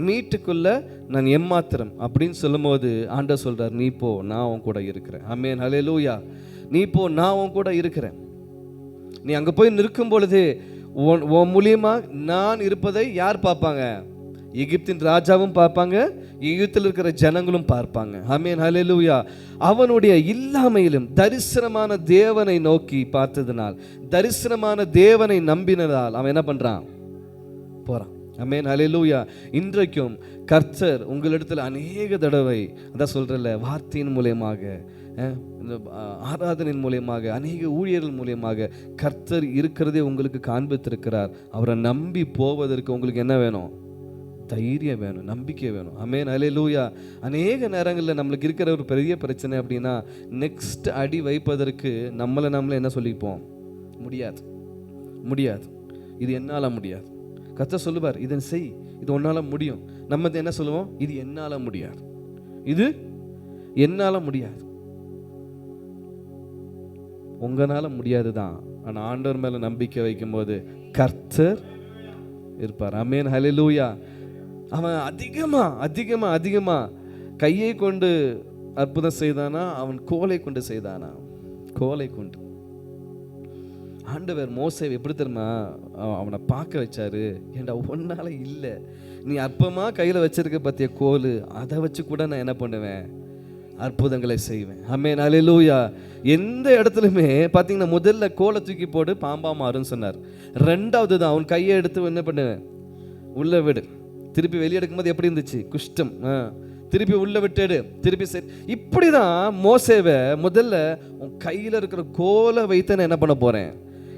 மீட்டுக்குள்ள நான் ஏமாத்திரம் அப்படின்னு சொல்லும்போது ஆண்டவர் சொல்றார், நீ போ, நான் உன் கூட இருக்கிறேன். ஆமென், ஹல்லேலூயா. நீ போ, நான் உன் கூட இருக்கிறேன். நீ அங்கே போய் நிற்கும் பொழுது உன் மூலியமா நான் இருப்பதை யார் பார்ப்பாங்க? எகிப்தின் ராஜாவும் பார்ப்பாங்க, எகிப்தில் இருக்கிற ஜனங்களும் பார்ப்பாங்க. ஆமென், ஹல்லேலூயா. அவனுடைய இல்லாமையிலும் தரிசனமான தேவனை நோக்கி பார்த்ததினால், தரிசனமான தேவனை நம்பினதால் அவன் என்ன பண்றான்? போறான். ஆமென், ஹல்லேலூயா. இன்றைக்கும் கர்த்தர் உங்களிடத்தில் அநேக தடவை, அதான் சொல்றல, வார்த்தையின் மூலியமாக, ஆராதனையின் மூலியமாக, அநேக ஊழியர்கள் மூலியமாக கர்த்தர் இருக்கிறதே உங்களுக்கு காண்பித்திருக்கிறார். அவரை நம்பி போவதற்கு உங்களுக்கு என்ன வேணும்? தைரியம் வேணும், நம்பிக்கை வேணும். ஆமென், ஹல்லேலூயா. அநேக நேரங்களில் நம்மளுக்கு இருக்கிற ஒரு பெரிய பிரச்சனை அப்படின்னா, நெக்ஸ்ட் அடி வைப்பதற்கு நம்மளை என்ன சொல்லிப்போம்? முடியாது, முடியாது, இது என்னால் முடியாது. கர்த்தர் சொல்லுவார், இதை செய், இது உன்னால் முடியும். நம்ம என்ன சொல்லுவோம்? இது என்னால் முடியாது, இது என்னால் முடியாது. உங்களால முடியாது தான், ஆனால் ஆண்டவர் மேலே நம்பிக்கை வைக்கும்போது கர்த்தர் இருப்பார். ஆமென், ஹல்லேலூயா. அவன் அதிகமாக கையை கொண்டு அற்புதம் செய்தானா, அவன் கோலை கொண்டு செய்தானா? கோலை கொண்டு. ஆண்டவர் மோசே எப்படி தெரியுமா அவனை பார்க்க வச்சாரு? ஏண்டா ஒன்னால இல்லை, நீ அற்பமாக கையில் வச்சிருக்க பற்றிய கோல், அதை வச்சு கூட நான் என்ன பண்ணுவேன்? அற்புதங்களை செய்வேன். ஆமென், ஹல்லேலூயா. எந்த இடத்துலையுமே பார்த்தீங்கன்னா, முதல்ல கோலை தூக்கி போடு, பாம்பா மாறுன்னு சொன்னார். ரெண்டாவது தான் அவன் கையை எடுத்து என்ன பண்ணுவேன்? உள்ள விடு. திருப்பி வெளியே எடுக்கும்போது எப்படி இருந்துச்சு? குஷ்டம். திருப்பி உள்ள விட்டுடு, திருப்பி சரி. இப்படி தான் மோசேவை முதல்ல உன் கையில் இருக்கிற கோலை வைத்து நான் என்ன பண்ண போகிறேன்?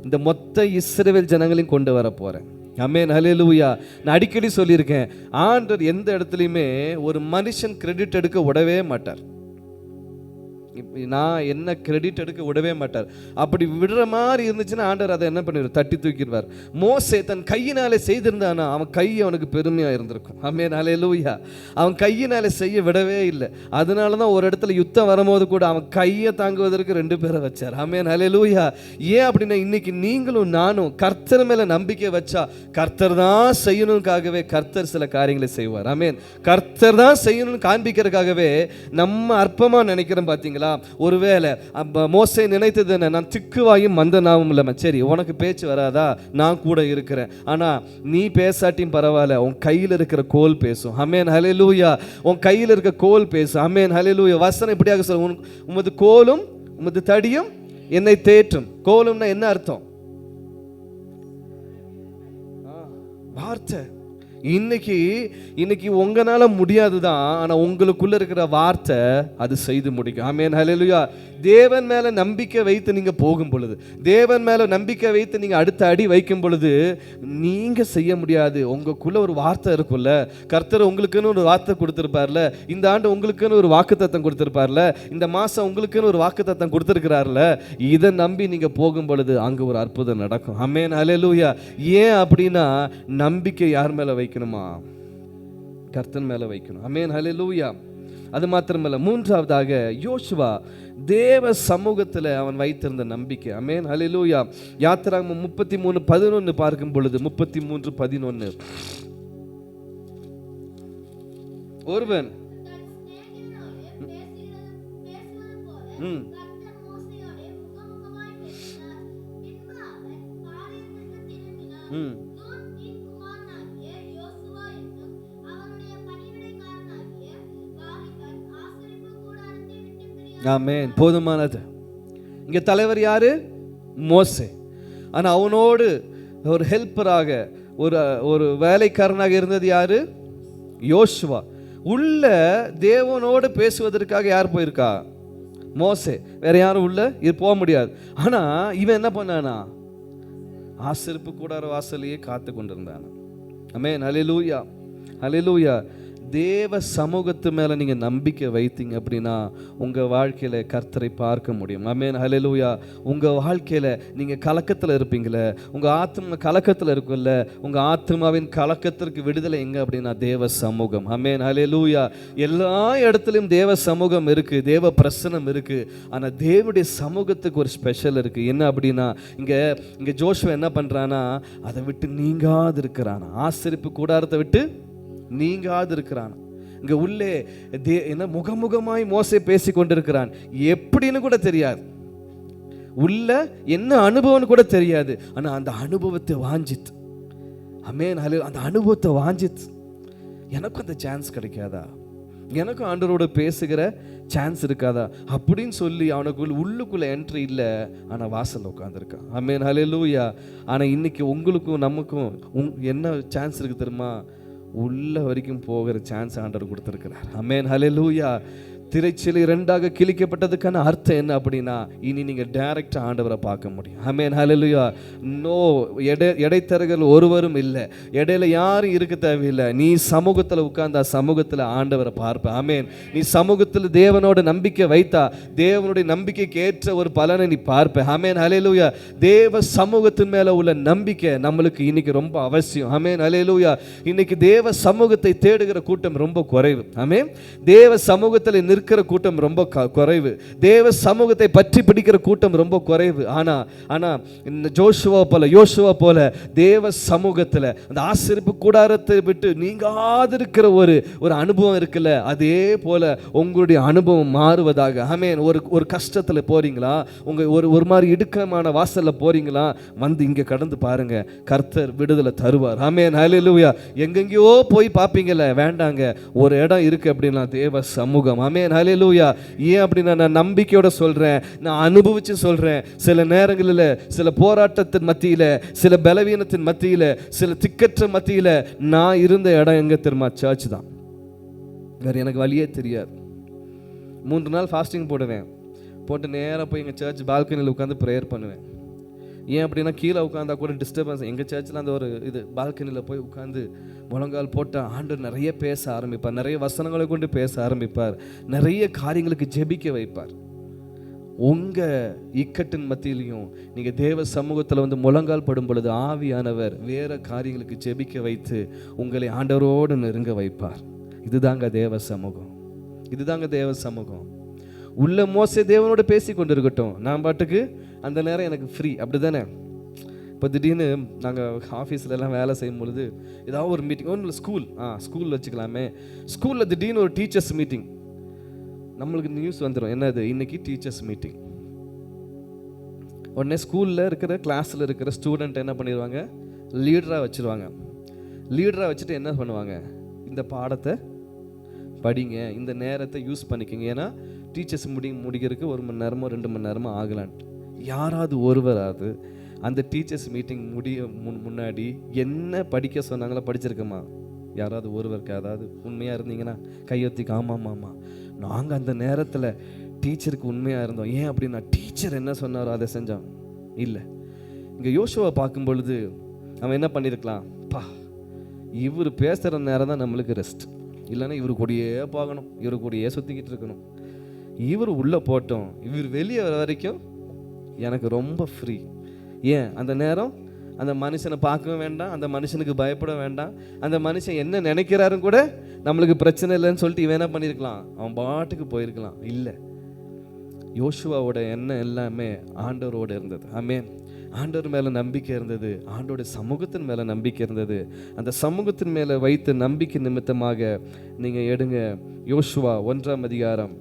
இந்த மொத்த இஸ்ரவேல் ஜனங்களையும் கொண்டு வர போகிறேன். ஆமென், ஹல்லேலூயா. நான் அடிக்கடி சொல்லியிருக்கேன், ஆண்டவர் எந்த இடத்துலையுமே ஒரு மனுஷன் கிரெடிட் எடுக்க விடவே மாட்டார். நான் என்ன கிரெடிட் எடுக்க விடவே மாட்டார். அப்படி விடுற மாதிரி இருந்துச்சுன்னா ஆண்டவர் அதை என்ன பண்ணிடுவார்? தட்டி தூக்கிடுவார். மோசே தன் கையினாலே செய்திருந்தானா அவன் கை அவனுக்கு பெருமையாக இருந்திருக்கும். ஆமென், ஹல்லேலூயா. அவன் கையினாலே செய்ய விடவே இல்லை. அதனால தான் ஒரு இடத்துல யுத்தம் வரும்போது கூட அவன் கையை தாங்குவதற்கு 2 பேரை வச்சார். ஆமென், ஹல்லேலூயா. ஏன் அப்படின்னா, இன்னைக்கு நீங்களும் நானும் கர்த்தர் மேலே நம்பிக்கை வச்சா கர்த்தர் தான் செய்யணுக்காகவே கர்த்தர் சில காரியங்களை செய்வார். ஆமென், கர்த்தர் தான் செய்யணும்னு காண்பிக்கிறதுக்காகவே நம்ம அற்பமாக நினைக்கிறோம். பார்த்தீங்களா? ஒருவேளை மோசே நினைத்தது என்ன? நான் திக்குவாயும் மந்தனாவும் இல்லாம, சரி உனக்கு பேச்சு வராதா, நான் கூட இருக்கிறேன், ஆனா நீ பேசாட்டியும் பரவாயில்ல, உன் கையில் இருக்கிற கோல் பேசும். ஆமென், ஹல்லேலூயா. உன் கையில் இருக்க கோல் பேசும். ஆமென், ஹல்லேலூயா. வசனம் இப்படியாக சொல்லும், உமது கோலும் உமது தடியும் என்னை தேற்றும். கோலும்னா என்ன அர்த்தம்? வார்த்தை. இன்னைக்கு உங்களால முடியாது தான், ஆனா உங்களுக்குள்ள இருக்கிற வார்த்தை அது செய்து முடிக்கும். ஆமென், ஹல்லேலூயா. தேவன் மேல நம்பிக்கை வைத்து நீங்க போகும் பொழுது, தேவன் மேல நம்பிக்கை வைத்து நீங்க அடுத்த அடி வைக்கும் பொழுது நீங்க செய்ய முடியாது. உங்களுக்குள்ள ஒரு வார்த்தை இருக்குல்ல, கர்த்தர் உங்களுக்குன்னு ஒரு வார்த்தை கொடுத்திருப்பார்ல, இந்த ஆண்டு உங்களுக்குன்னு ஒரு வாக்குத்தத்தம் கொடுத்திருப்பார்ல, இந்த மாசம் உங்களுக்குன்னு ஒரு வாக்குத்தத்தம் கொடுத்திருக்கிறார்ல, இதை நம்பி நீங்க போகும் பொழுது அங்க ஒரு அற்புதம் நடக்கும். ஆமென், ஹல்லேலூயா. ஏன் அப்படின்னா, நம்பிக்கை யார் மேல வைக்கணுமா? கர்த்தர் மேல வைக்கணும். ஆமென், ஹல்லேலூயா. அது மாத்திரமல்ல, மூன்றாவதாக யோசுவா தேவ சமூகத்தில் அவன் வைத்திருந்த நம்பிக்கை. ஆமென், ஹல்லேலூயா. யாத்திராகமம் 33:11 பார்க்கும் பொழுது, 33:11, ஒருவன் ஆமென், போதுமானது. இங்க தலைவர் யாரு? மோசே. ஆனா அவனோடு ஒரு ஹெல்ப்பராக, ஒரு வேலைக்காரனாக இருந்தது யாரு? யோசுவா. உள்ள தேவனோடு பேசுவதற்காக யார் போயிருக்கா? மோசே, வேற யாரும் உள்ள இது போக முடியாது. ஆனா இவன் என்ன பண்ணானா, ஆசரிப்பு கூடார வாசலையே காத்து கொண்டிருந்தான். ஆமென், ஹல்லேலூயா, ஹல்லேலூயா. தேவ சமூகத்து மேல நீங்க நம்பிக்கை வைத்தீங்க அப்படின்னா உங்க வாழ்க்கையில கர்த்தரை பார்க்க முடியும். ஆமென், ஹல்லேலூயா. உங்க வாழ்க்கையில நீங்க கலக்கத்துல இருப்பீங்களே, உங்க ஆத்மா கலக்கத்துல இருக்குல்ல, உங்க ஆத்மாவின் கலக்கத்திற்கு விடுதலை எங்க அப்படின்னா தேவ சமூகம். ஆமென், ஹல்லேலூயா. எல்லா இடத்துலயும் தேவ சமூகம் இருக்கு, தேவ பிரசனம் இருக்கு. ஆனா தேவனுடைய சமூகத்துக்கு ஒரு ஸ்பெஷல் இருக்கு. என்ன அப்படின்னா இங்க ஜோஷுவா என்ன பண்றானா, அதை விட்டு நீங்காது இருக்கிறானா, ஆசரிப்பு கூடாரத்தை விட்டு நீங்காது இருக்கிறான். இங்க உள்ளே என்ன முகமுகமாய் மோசே பேசி கொண்டிருக்கிறான். எப்படின்னு கூட தெரியாது, உள்ள என்ன அனுபவம்னு கூட தெரியாது. ஆனா அந்த அனுபவத்தை வாஞ்சித்து, ஆமென், அந்த அனுபவத்தை வாஞ்சித்து, எனக்கும் அந்த சான்ஸ் கிடைக்காதா, எனக்கும் ஆண்டவரோட பேசுகிற சான்ஸ் இருக்காதா அப்படின்னு சொல்லி அவனுக்கு உள்ளுக்குள்ள என்ட்ரி இல்லை, ஆனால் வாசல் உட்காந்துருக்கான். ஆமென், ஹல்லேலூயா. ஆனால் இன்னைக்கு உங்களுக்கும் நமக்கும் என்ன சான்ஸ் இருக்கு தெரியுமா? உள்ள வரைக்கும் போகிற சான்ஸ் ஆண்டவர் கொடுத்திருக்கிறார். ஆமென், ஹல்லேலூயா. திரைச்சிலை இரண்டாக கிழிக்கப்பட்டதுக்கான அர்த்தம் என்ன அப்படின்னா, இனி நீங்க டைரக்டா ஆண்டவரை பார்க்க முடியும். ஆமென், ஹல்லேலூயா. நோ இடைத்தரகர்கள் ஒருவரும் இல்லை, இடையில யாரும் இருக்க தேவையில்லை. நீ சமூகத்தில் உட்கார்ந்தா சமூகத்தில் ஆண்டவரை பார்ப்ப. ஆமென். நீ சமூகத்தில் தேவனோட நம்பிக்கை வைத்தா தேவனுடைய நம்பிக்கைக்கு ஏற்ற ஒரு பலனை நீ பார்ப்ப. ஆமென், ஹல்லேலூயா. தேவ சமூகத்தின் மேல உள்ள நம்பிக்கை நம்மளுக்கு இன்னைக்கு ரொம்ப அவசியம். ஆமென், ஹல்லேலூயா. இன்னைக்கு தேவ சமூகத்தை தேடுகிற கூட்டம் ரொம்ப குறைவு. ஆமென். தேவ சமூகத்தில் இருக்கிற கூட்டம் ரொம்ப குறைவு. தேவ சமூகத்தை பற்றி பிடிக்கிற கூட்டம் ரொம்ப குறைவு. ஆனா யோசுவா போல தேவ சமூகத்தில் அந்த ஆசரிப்பு கூடாரத்தை விட்டு நீங்காதிருக்கிற ஒரு அனுபவம் இருக்குல்ல, அதே போல உங்களுடைய அனுபவம் மாறுவதாக. ஆமென். ஒரு கஷ்டத்தில் போறீங்களா, உங்க ஒரு மாதிரி இடுக்கமான வாசல்ல போறீங்களா, வந்து இங்க கடந்து பாருங்க, கர்த்தர் விடுதலை தருவார். ஆமென், ஹல்லேலூயா. எங்கெங்கயோ போய் பார்ப்பீங்கல்ல, வேண்டாங்க, ஒரு இடம் இருக்கு அப்படின்னா தேவ சமூகம். ஆமென், ஹல்லேலூயா. ஏன் அப்படின்னா நான் நம்பிக்கையோட சொல்றேன், நான் அனுபவிச்சு சொல்றேன். சில நேரங்களில் சில போராட்டத்தின் மத்தியில, சில பலவீனத்தின் மத்தியில, சில திக்கற்ற மத்தியில நான் இருந்த இடம் எங்க தெரியுமா? சர்ச் தான். வேற எனக்கு வழியே தெரியாது. 3 நாள் ஃபாஸ்டிங் போட்டு நேராக போய் எங்கள் சர்ச் பால்கனியில் உட்காந்து ப்ரேயர் பண்ணுவேன். ஏன் அப்படின்னா கீழே உட்காந்தா கூட டிஸ்டர்பன்ஸ். எங்கள் சர்ச்சில் அந்த ஒரு பால்கனியில் போய் உட்காந்து முழங்கால் போட்ட ஆண்டவர் நிறைய பேச ஆரம்பிப்பார், நிறைய வசனங்களை கொண்டு பேச ஆரம்பிப்பார், நிறைய காரியங்களுக்கு ஜெபிக்க வைப்பார். உங்கள் இக்கட்டின் மத்தியிலையும் நீங்கள் தேவ சமூகத்தில் வந்து முழங்கால் படும் பொழுது ஆவியானவர் வேற காரியங்களுக்கு ஜெபிக்க வைத்து உங்களை ஆண்டவரோடு நெருங்க வைப்பார். இதுதாங்க தேவ சமூகம், இதுதாங்க தேவ சமூகம். உள்ள மோசே தேவனோட பேசி கொண்டு இருக்கட்டும், நான் பாட்டுக்கு அந்த நேரம் எனக்கு ஃப்ரீ, அப்படி தானே? இப்போ திடீர்னு நாங்கள் ஆஃபீஸ்லலாம் வேலை செய்யும் பொழுது ஏதாவது ஒரு மீட்டிங், ஒன்றும் ஸ்கூல் வச்சுக்கலாமே, ஸ்கூலில் திடீர்னு ஒரு டீச்சர்ஸ் மீட்டிங், நம்மளுக்கு நியூஸ் வந்துடும், என்னது இன்னைக்கு டீச்சர்ஸ் மீட்டிங். உடனே ஸ்கூலில் இருக்கிற கிளாஸில் இருக்கிற ஸ்டூடெண்ட் என்ன பண்ணிடுவாங்க, லீடராக வச்சுருவாங்க. லீடராக வச்சுட்டு என்ன பண்ணுவாங்க, இந்த பாடத்தை படிங்க, இந்த நேரத்தை யூஸ் பண்ணிக்கோங்க, ஏன்னா டீச்சர்ஸ் முடிக்கிறதுக்கு 1 மணி நேரமோ 2 மணி நேரமோ ஆகலான்ட்டு. யாராவது ஒருவராது அந்த டீச்சர்ஸ் மீட்டிங் முன்னாடி என்ன படிக்க சொன்னாங்களோ படிச்சிருக்கோமா? யாராவது ஒருவருக்கு அதாவது உண்மையாக இருந்தீங்கன்னா கையொத்திக்கு ஆமாம் நாங்கள் அந்த நேரத்தில் டீச்சருக்கு உண்மையாக இருந்தோம். ஏன் அப்படின்னா டீச்சர் என்ன சொன்னாரோ அதை செஞ்சோம். இல்லை, இங்கே யோசுவா பார்க்கும் பொழுது அவன் என்ன பண்ணியிருக்கலாம், இவர் பேசுகிற நேரம் தான் நம்மளுக்கு ரெஸ்ட், இல்லைன்னா இவர் கூடயே பார்க்கணும், இவர் கூடயே சுற்றிக்கிட்டு இருக்கணும். இவர் உள்ளே போட்டோம், இவர் வெளியே வர வரைக்கும் எனக்கு ரொம்ப ஃப்ரீ. ஏன் அந்த நேரம் அந்த மனுஷனை பார்க்கவும் வேண்டாம், அந்த மனுஷனுக்கு பயப்பட வேண்டாம், அந்த மனுஷன் என்ன நினைக்கிறாரும் கூட நம்மளுக்கு பிரச்சனை இல்லைன்னு சொல்லிட்டு இவன் என்ன பண்ணியிருக்கலாம், அவன் பாட்டுக்கு போயிருக்கலாம். இல்லை, யோசுவாவோட எண்ணம் எல்லாமே ஆண்டவரோடு இருந்தது. ஆமென். ஆண்டவர் மேலே நம்பிக்கை இருந்தது, ஆண்டோட சமூகத்தின் மேலே நம்பிக்கை இருந்தது. அந்த சமூகத்தின் மேலே வைத்த நம்பிக்கை நிமித்தமாக நீங்கள் எடுங்க யோசுவா 1ஆம் அதிகாரம்,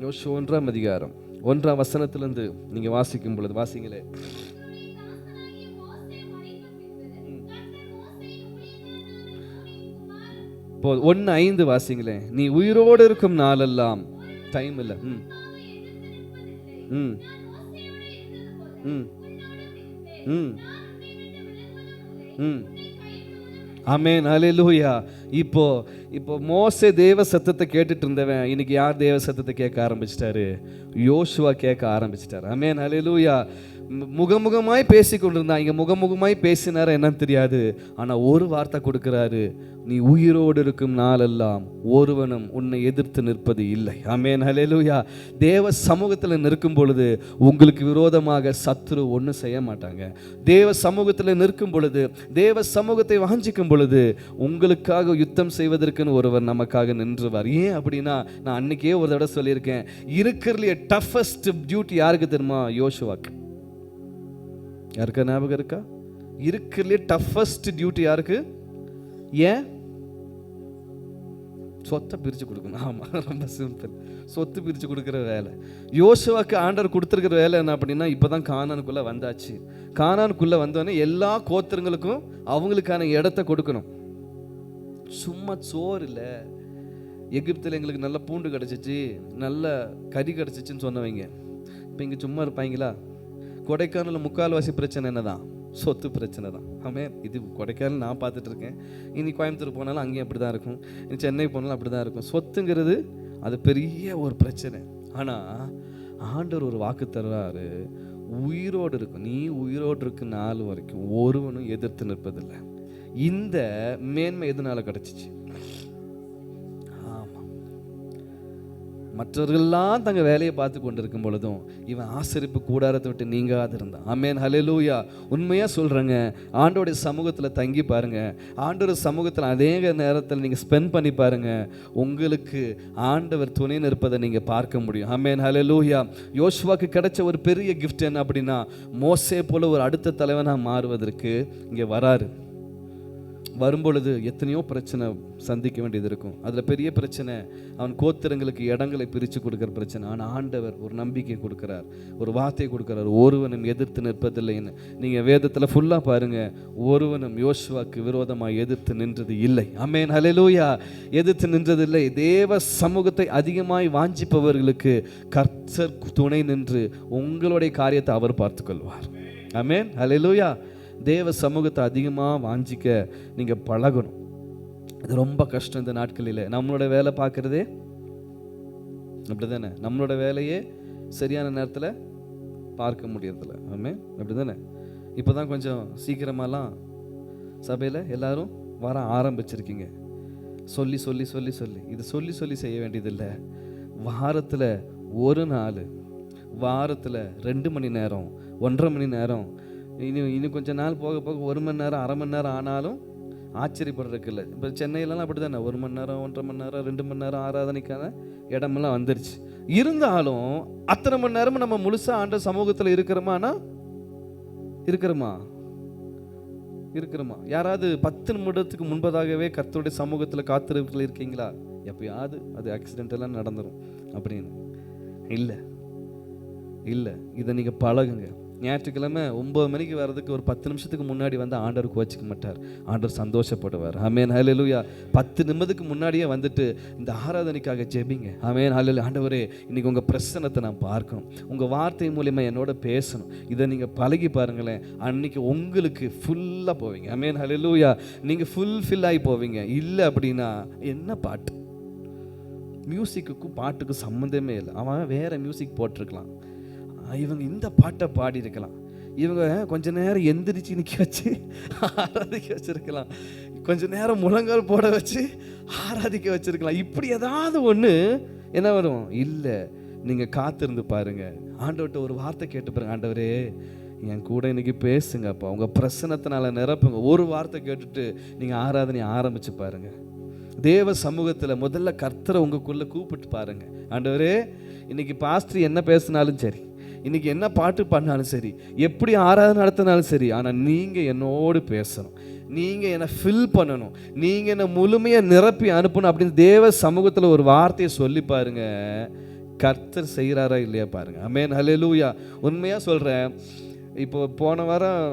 யோசுவா 1ஆம் அதிகாரம் 1ஆம் வசனத்திலிருந்து நீங்கள் வாசிக்கும் பொழுது வாசிங்களே. 1:5 வாசிங்களே. நீ உயிரோடு இருக்கும் நாளெல்லாம், டைம் இல்லை. ஆமென், ஹல்லேலூயா. இப்போ இப்போ மோசே தேவ சத்தத்தை கேட்டுட்டு இருந்தவன் இன்னைக்கு யார் தேவ சத்தத்தை கேட்க ஆரம்பிச்சிட்டாரு? யோசுவா கேட்க ஆரம்பிச்சிட்டாரு. ஆமென், ஹல்லேலூயா. முகமுகமாய் பேசி கொண்டிருந்தான். இங்கே முகமுகமாய் பேசினார என்னன்னு தெரியாது. ஆனால் ஒரு வார்த்தை கொடுக்குறாரு, நீ உயிரோடு இருக்கும் நாளெல்லாம் ஒருவனும் உன்னை எதிர்த்து நிற்பது இல்லை. ஆமென், ஹல்லேலூயா. தேவ சமூகத்தில் நிற்கும் பொழுது உங்களுக்கு விரோதமாக சத்துரு ஒன்றும் செய்ய மாட்டாங்க. தேவ சமூகத்தில் நிற்கும் பொழுது, தேவ சமூகத்தை வாஞ்சிக்கும் பொழுது உங்களுக்காக யுத்தம் செய்வதற்குன்னு ஒருவர் நமக்காக நின்றுவார். ஏன் அப்படின்னா, நான் அன்னைக்கே ஒரு தடவை சொல்லியிருக்கேன், இருக்கிறதுலே டஃபஸ்ட் டியூட்டி யாருக்கு தெரியுமா? யோசுவாக்கு. யாருக்கா ஞாபகம் இருக்கா? இருக்கிறதுலே டஃபஸ்ட் டியூட்டி யாருக்கு? ஏன்? சொத்தை பிரித்து கொடுக்கணும். ஆமாம், ரொம்ப சிம்பிள். சொத்து பிரித்து கொடுக்குற வேலை யோசுவாக்கு ஆண்டவர் கொடுத்துருக்கிற வேலை என்ன அப்படின்னா, இப்போ தான் கானானுக்குள்ளே வந்தாச்சு. கானானுக்குள்ளே வந்தோடனே எல்லா கோத்திரங்களுக்கும் அவங்களுக்கான இடத்த கொடுக்கணும். சும்மா சோறு இல்லை. எகிப்தில் எங்களுக்கு நல்ல பூண்டு கிடச்சிச்சு, நல்ல கறி கிடச்சிச்சின்னு சொன்னவங்க இப்போ இங்கே சும்மா இருப்பாங்களா? கொடைக்கானலில் முக்கால்வாசி பிரச்சனை என்ன தான்? சொத்து பிரச்சனை தான். ஆமாம், இது கொடைக்கானல் நான் பார்த்துட்டு இருக்கேன். இனி கோயம்புத்தூர் போனாலும் அங்கேயும் அப்படி தான் இருக்கும், இனி சென்னை போனாலும் அப்படி தான் இருக்கும். சொத்துங்கிறது அது பெரிய ஒரு பிரச்சனை. ஆனால் ஆண்டவர் ஒரு வாக்கு தர்றாரு, உயிரோடு இருக்கும், நீ உயிரோடு இருக்க நாள் வரைக்கும் ஒருவனும் எதிர்த்து நிற்பதில்லை. இந்த மேன்மை எதனால கிடச்சிச்சு? மற்றவர்கள்லாம் தங்கள் வேலையை பார்த்து கொண்டு இருக்கும் பொழுதும் இவன் ஆசரிப்பு கூடாரத்தை விட்டு நீங்காது இருந்தான். ஆமென், ஹல்லேலூயா. உண்மையாக சொல்கிறேங்க, ஆண்டோடைய சமூகத்தில் தங்கி பாருங்கள். ஆண்டோட சமூகத்தில் அநேக நேரத்தில் நீங்கள் ஸ்பெண்ட் பண்ணி பாருங்கள். உங்களுக்கு ஆண்டவர் துணை நிற்பதை நீங்கள் பார்க்க முடியும். ஆமென், ஹல்லேலூயா. யோசுவாக்கு கிடைச்ச ஒரு பெரிய கிஃப்ட் என்ன அப்படின்னா, மோசே போல ஒரு அடுத்த தலைவனாக மாறுவதற்கு இங்கே வராரு. வரும்பொழுது எத்தனையோ பிரச்சனை சந்திக்க வேண்டியது இருக்கும். அதில் பெரிய பிரச்சனை அவன் கோத்திரங்களுக்கு இடங்களை பிரித்து கொடுக்குற பிரச்சனை. ஆனால் ஆண்டவர் ஒரு நம்பிக்கை கொடுக்குறார், ஒரு வார்த்தை கொடுக்குறார், ஒருவனும் எதிர்த்து நிற்பதில்லைன்னு. நீங்கள் வேதத்தில் ஃபுல்லாக பாருங்கள், ஒருவனும் யோசுவாக்கு விரோதமாக எதிர்த்து நின்றது இல்லை. ஆமென், ஹல்லேலூயா. எதிர்த்து நின்றதில்லை. தேவ சமூகத்தை அதிகமாய் வாஞ்சிப்பவர்களுக்கு கர்த்தர் துணை நின்று உங்களுடைய காரியத்தை அவர் பார்த்துக்கொள்வார். ஆமென், ஹல்லேலூயா. தேவ சமூகத்தை அதிகமாக வாஞ்சிக்க நீங்கள் பழகணும். இது ரொம்ப கஷ்டம் இந்த நாட்களில். நம்மளோட வேலை பார்க்குறதே அப்படி தானே, நம்மளோட வேலையே சரியான நேரத்தில் பார்க்க முடியறதில்ல. ஆமே, அப்படி தானே. இப்போ தான் கொஞ்சம் சீக்கிரமாலாம் சபையில் எல்லாரும் வர ஆரம்பிச்சிருக்கீங்க. சொல்லி சொல்லி சொல்லி சொல்லி இது சொல்லி சொல்லி செய்ய வேண்டியதில்லை. வாரத்தில் ஒரு நாள், வாரத்தில் 2 மணி நேரம், 1.5 மணி நேரம், இன்னும் கொஞ்சம் நாள் போக போக 1 மணி நேரம், 1/2 மணி நேரம் ஆனாலும் ஆச்சரியப்படுறதுக்கு இல்லை. இப்போ சென்னையிலலாம் அப்படி தானே, 1 மணி நேரம், 1.5 மணி நேரம், 2 மணி நேரம் ஆராதனைக்கான இடமெல்லாம் வந்துருச்சு. இருந்தாலும் அத்தனை மணி நேரமும் நம்ம முழுசாக ஆண்டவர் சமூகத்தில் இருக்கிறோமானா இருக்கிறோமா? யாராவது 10 நிமிடத்துக்கு முன்பதாகவே கர்த்தருடைய சமூகத்தில் காத்திருப்பில் இருக்கீங்களா? எப்பயாவது அது ஆக்சிடென்டெல்லாம் நடந்துடும் அப்படின்னு இல்லை. இதை நீங்கள் பழகுங்க. ஞாயிற்றுக்கிழமை 9 மணிக்கு வர்றதுக்கு ஒரு 10 நிமிஷத்துக்கு முன்னாடி வந்து ஆண்டவர் கோச்சிக்க மாட்டார், ஆண்டவர் சந்தோஷப்படுவார். ஆமென், ஹல்லேலூயா. 10 நிமிடத்துக்கு முன்னாடியே வந்துட்டு இந்த ஆராதனைக்காக ஜெபிங்க. ஆமென், ஹல்லேலூயா. ஆண்டவரே, இன்னைக்கு உங்கள் பிரசன்னத்தை நான் பார்க்கணும், உங்கள் வார்த்தை மூலியமாக என்னோட பேசணும். இதை நீங்கள் பழகி பாருங்களேன், அன்னைக்கு உங்களுக்கு ஃபுல்லாக போவீங்க. ஆமென், ஹல்லேலூயா. நீங்கள் ஃபுல்ஃபில் ஆகி போவீங்க. இல்லை அப்படின்னா என்ன பாட்டு, மியூசிக்குக்கும் பாட்டுக்கும் சம்மந்தமே இல்லை. அவன் வேற மியூசிக் போட்டிருக்கலாம், இவங்க இந்த பாட்டை பாடி இருக்கலாம், இவங்க கொஞ்ச நேரம் எந்திரிச்சு நிற்க வச்சு ஆராதிக்க வச்சிருக்கலாம், கொஞ்ச நேரம் முழங்கால் போட வச்சு ஆராதிக்க வச்சிருக்கலாம். இப்படி ஏதாவது ஒன்று என்ன வரும்? இல்லை, நீங்கள் காத்திருந்து பாருங்க. ஆண்டவர்கிட்ட ஒரு வார்த்தை கேட்டு பாருங்க, ஆண்டவரே என் கூட இன்னைக்கு பேசுங்கப்பா, உங்கள் பிரசன்னத்தினால நிரப்புங்க. ஒரு வார்த்தை கேட்டுட்டு நீங்கள் ஆராதனை ஆரம்பிச்சு பாருங்க. தேவ சமூகத்தில் முதல்ல கர்த்தரை உங்களுக்குள்ளே கூப்பிட்டு பாருங்க. ஆண்டவரே, இன்னைக்கு பாஸ்டர் என்ன பேசினாலும் சரி, இன்னைக்கு என்ன பாட்டு பண்ணாலும் சரி, எப்படி ஆராதனை நடத்தினாலும் சரி, ஆனால் நீங்கள் என்னோடு பேசணும், நீங்கள் என்னை ஃபில் பண்ணணும், நீங்கள் என்னை முழுமையாக நிரப்பி அனுப்பணும் அப்படின்னு தேவ சமூகத்தில் ஒரு வார்த்தையை சொல்லி பாருங்க. கர்த்தர் செய்கிறாரா இல்லையா பாருங்க. ஆமென், ஹல்லேலூயா. உண்மையாக சொல்கிறேன். இப்போ போன வாரம்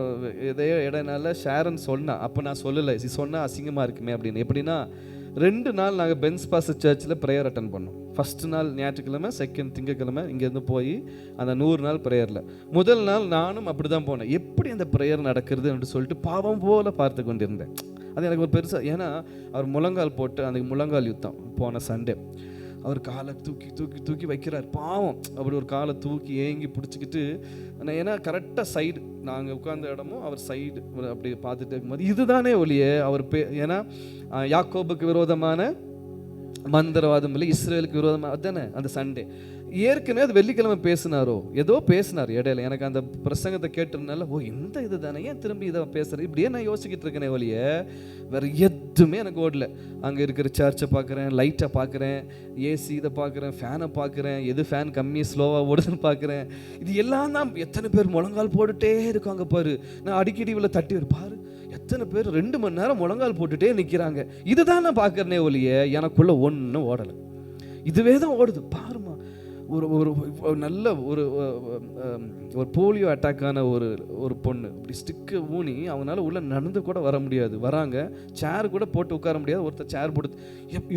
எதையோ இடனால ஷேரன் சொன்னா, அப்போ நான் சொல்லலை, சொன்னால் அசிங்கமாக இருக்குமே அப்படின்னு. எப்படின்னா, 2 நாள் நாங்கள் பென்ஸ் பாஸ் சர்ச்சில் ப்ரேயர் அட்டன் பண்ணோம். ஃபஸ்ட்டு நாள் ஞாயிற்றுக்கிழமை, செகண்ட் திங்கக்கிழமை இங்கேருந்து போய் அந்த 100 நாள் ப்ரேயரில் முதல் நாள் நானும் அப்படி தான் போனேன். எப்படி அந்த ப்ரேயர் நடக்கிறது என்று சொல்லிட்டு பாவம் போல் பார்த்து கொண்டிருந்தேன். அது எனக்கு ஒரு பெருசாக, ஏன்னா அவர் முழங்கால் போட்டு அந்த முழங்கால் யுத்தம் போன சண்டே அவர் காலை தூக்கி தூக்கி தூக்கி வைக்கிறார். பாவம் அப்படி ஒரு காலை தூக்கி ஏங்கி பிடிச்சிக்கிட்டு, ஏன்னா கரெக்டாக சைடு நாங்கள் உட்கார்ந்த இடமும் அவர் சைடு அப்படி பார்த்துட்டு இருக்கும்போது இதுதானே ஒழிய அவர் ஏன்னா யாக்கோபுக்கு விரோதமான மந்திரவாதம் இல்லை, இஸ்ரேலுக்கு விரோதமாக அதுதானே அந்த சண்டே. ஏற்கனவே அது வெள்ளிக்கிழமை பேசினாரோ ஏதோ பேசினார் இடையில. எனக்கு அந்த பிரசங்கத்தை கேட்டிருந்தால ஓ இந்த இது தானே, ஏன் திரும்பி இதை பேசுகிறேன் இப்படியே நான் யோசிக்கிட்டு இருக்கேனே ஒழிய வேறு எதுவுமே எனக்கு ஓடல. அங்கே இருக்கிற சர்ச்சை பார்க்குறேன், லைட்டை பார்க்குறேன், ஏசி இதை பார்க்குறேன், ஃபேனை பார்க்குறேன், எது ஃபேன் கம்மி ஸ்லோவாக ஓடுதுன்னு பார்க்குறேன். இது எல்லாம் தான் எத்தனை பேர் முழங்கால் போட்டுகிட்டே இருக்காங்க பாரு. நான் அடிக்கடி இவ்வளோ தட்டி பாரு எத்தனை பேர் 2 மணி நேரம் முழங்கால் போட்டுகிட்டே நிற்கிறாங்க. இதுதான் நான் பார்க்குறேனே ஒழிய எனக்குள்ளே ஒன்றும் ஓடலை. இதுவே தான் ஓடுது பாருமா. ஒரு ஒரு நல்ல ஒரு போலியோ அட்டாக்கான ஒரு பொண்ணு இப்படி ஸ்டிக்கு ஊனி அவங்களால உள்ளே நடந்து கூட வர முடியாது, வராங்க. சேர் கூட போட்டு உட்கார முடியாது. ஒருத்தர் சேர் போட்டு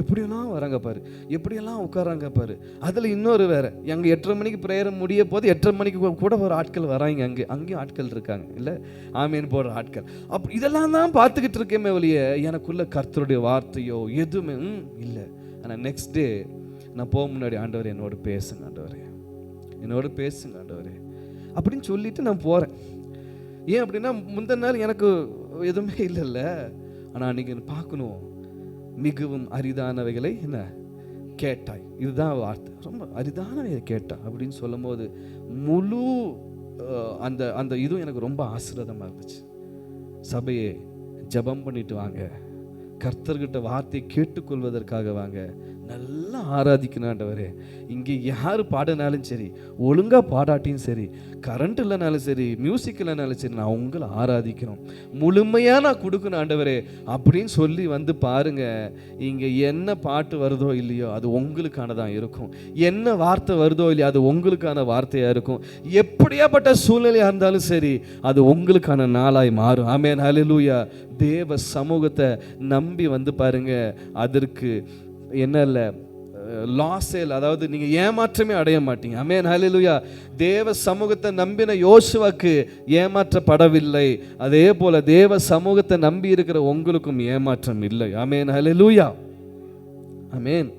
எப்படியெல்லாம் வராங்க பாரு, எப்படியெல்லாம் உட்காராங்க பாரு. அதில் இன்னொரு வேறு, அங்கே 8:30 மணிக்கு ப்ரேயர் முடிய போது 8:30 மணிக்கு கூட ஒரு ஆட்கள் வராங்க. அங்கேயும் ஆட்கள் இருக்காங்க இல்லை, ஆமீன் போடுற ஆட்கள். இதெல்லாம் தான் பார்த்துக்கிட்டு இருக்கேமே ஒழிய எனக்குள்ள கர்த்தருடைய வார்த்தையோ எதுவுமே இல்லை. ஆனால் நெக்ஸ்ட் டே நான் போக முன்னாடி ஆண்டவரே என்னோட பேசுங்க, ஆண்டவரே என்னோட பேசுங்க ஆண்டவரே அப்படின்னு சொல்லிட்டு நான் போகிறேன். ஏன் அப்படின்னா முந்தின நாள் எனக்கு எதுவுமே இல்லைல்ல. ஆனால் அன்றைக்கி பார்க்கணும், மிகவும் அரிதானவைகளை என்ன கேட்டாய், இதுதான் வார்த்தை, ரொம்ப அரிதானவைகளை கேட்டா அப்படின்னு சொல்லும் போது முழு அந்த அந்த இதுவும் எனக்கு ரொம்ப ஆசீர்வாதமாக இருந்துச்சு. சபையே ஜெபம் பண்ணிட்டு வாங்க, கர்த்தர்கிட்ட வார்த்தையை கேட்டுக்கொள்வதற்காக வாங்க, நல்லா ஆராதிக்கணும் ஆண்டவரே. இங்கே யார் பாடினாலும் சரி, ஒழுங்காக பாடாட்டியும் சரி, கரண்ட் இல்லைனாலும் சரி, மியூசிக் இல்லைனாலும் சரி, நான் உங்களை ஆராதிக்கணும், முழுமையாக நான் கொடுக்கணும் ஆண்டவரே அப்படின்னு சொல்லி வந்து பாருங்க. இங்கே என்ன பாட்டு வருதோ இல்லையோ அது உங்களுக்கானதான் இருக்கும், என்ன வார்த்தை வருதோ இல்லையோ அது உங்களுக்கான வார்த்தையாக இருக்கும். எப்படியாப்பட்ட சூழ்நிலையாக இருந்தாலும் சரி அது உங்களுக்கான நாளாய் மாறும். ஆமென், ஹல்லேலூயா. தேவ சமூகத்தை நம்பி வந்து பாருங்க, அதற்கு என்ன இல்லை லாஸேல், அதாவது நீங்க ஏமாற்றமே அடைய மாட்டீங்க. ஆமென், ஹல்லேலூயா. தேவ சமூகத்தை நம்பின யோசுவாக்கு ஏமாற்றப்படவில்லை, அதே போல தேவ சமூகத்தை நம்பி இருக்கிற உங்களுக்கும் ஏமாற்றம் இல்லை. ஆமென், ஹல்லேலூயா. ஆமென்,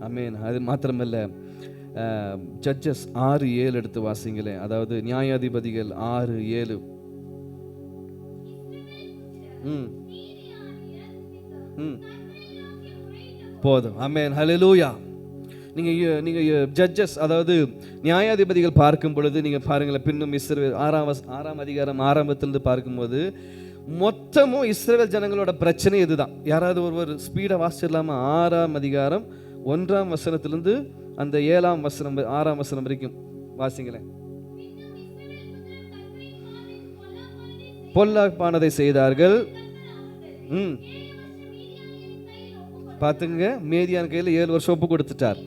ஆமென். அது மாத்திரமல்ல, ஜட்ஜஸ் 6:7 எடுத்து வாசிங்களேன். அதாவது நியாயாதிபதிகள் 6:7. போதும். ஆமென், ஹல்லேலூயா. நீங்கள் ஜட்ஜஸ், அதாவது நியாயாதிபதிகள் பார்க்கும் பொழுது நீங்கள் பாருங்களேன், பின்னும் இஸ்ரவேல் 6ஆம் அதிகாரம் ஆரம்பத்திலிருந்து பார்க்கும்போது மொத்தமும் இஸ்ரவேல் ஜனங்களோட பிரச்சனை இதுதான். யாராவது ஒருவர் ஸ்பீடை வாசிச்சிடலாமா? 6ஆம் அதிகாரம் 1ஆம் வசனத்திலிருந்து அந்த 7ஆம் வசனம் 6ஆம் வசனம் வரைக்கும் வாசிங்களேன். பொல்லாப்பானதை செய்தார்கள். பார்த்துங்க, மேதியான் கையில் 7 வருஷம் ஒப்பு கொடுத்துட்டார்.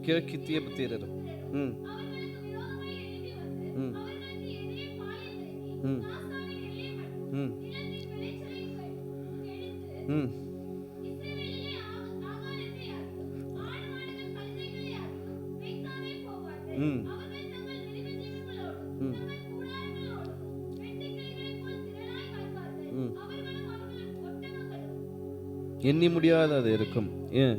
கிழக்கித்திய புத்திரரும் எண்ணி முடியாத அது இருக்கும். ஏன்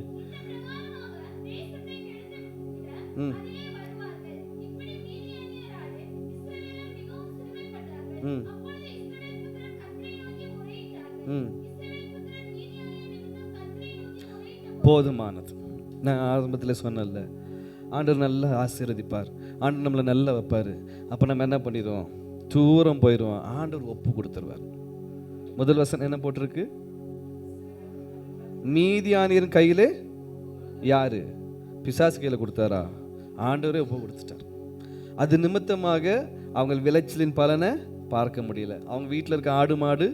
போதுமானது. நான் ஆரம்பத்தில் சொன்னேன்ல, ஆண்டவர் நல்லா ஆசீர்வதிப்பார், ஆண்டவர் நம்மளை நல்லா வைப்பார். அப்போ நம்ம என்ன பண்ணிடுவோம்? தூரம் போயிடுவோம். ஆண்டவர் ஒப்பு கொடுத்துருவார். முதல் வசனம் என்ன போட்டிருக்கு? மீதியானியரின் கையிலே யாரு? பிசாசு கையில் கொடுத்தாரா? ஆண்டவரே ஒப்பு கொடுத்துட்டார். அது நிமித்தமாக அவங்க விளைச்சலின் பலனை பார்க்க முடியல. அவங்க வீட்டில் இருக்க ஆடு மாடு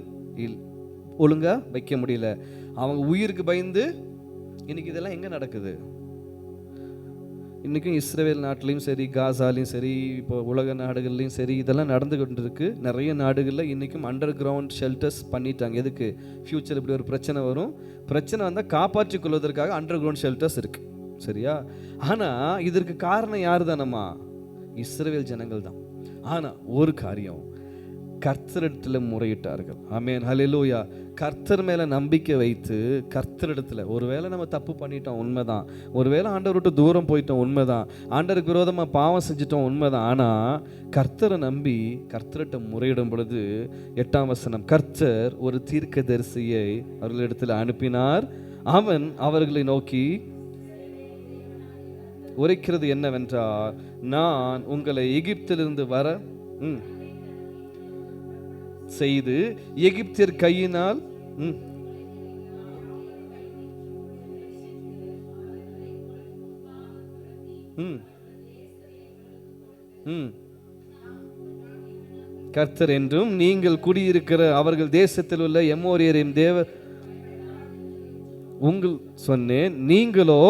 ஒழுங்கா வைக்க முடியல. அவங்க உயிருக்கு பயந்து இன்னைக்கு இதெல்லாம் எங்க நடக்குது? இன்றைக்கும் இஸ்ரேல் நாட்டிலையும் சரி, காசாலையும் சரி, இப்போ உலக நாடுகள்லையும் சரி, இதெல்லாம் நடந்து கொண்டு இருக்கு. நிறைய நாடுகளில் இன்றைக்கும் அண்டர் கிரவுண்ட் ஷெல்டர்ஸ் பண்ணிட்டாங்க. எதுக்கு? ஃப்யூச்சர் இப்படி ஒரு பிரச்சனை வரும், பிரச்சனை வந்தால் காப்பாற்றிக் கொள்வதற்காக அண்டர் கிரவுண்ட் ஷெல்டர்ஸ் இருக்குது. சரியா? ஆனால் இதற்கு காரணம் யார் தானம்மா? இஸ்ரவேல் ஜனங்கள் தான். ஆனால் ஒரு காரியம், கர்த்தரிடத்தில் முறையிட்டார்கள். ஆமென், ஹல்லேலூயா. கர்த்தர் மேலே நம்பிக்கை வைத்து கர்த்தரிடத்தில், ஒருவேளை நம்ம தப்பு பண்ணிட்டோம் உண்மைதான், ஒருவேளை ஆண்டவர் விட்டு தூரம் போயிட்டோம் உண்மைதான், ஆண்டவருக்கு விரோதமாக பாவம் செஞ்சிட்டோம் உண்மைதான், ஆனால் கர்த்தரை நம்பி கர்த்தர்கிட்ட முறையிடும் பொழுது 8ஆம் வசனம், கர்த்தர் ஒரு தீர்க்கதரிசியை அவர்களிடத்தில் அனுப்பினார். அவன் அவர்களை நோக்கி உரைக்கிறது என்னவென்றால், நான் உங்களை எகிப்திலிருந்து வர செய்து எகிப்தியர் கையினால் கர்த்தர் என்றும் நீங்கள் குடியிருக்கிற அவர்கள் தேசத்தில் உள்ள எமோரியரின் தேவர் உங்கள் சொன்னேன், நீங்களோ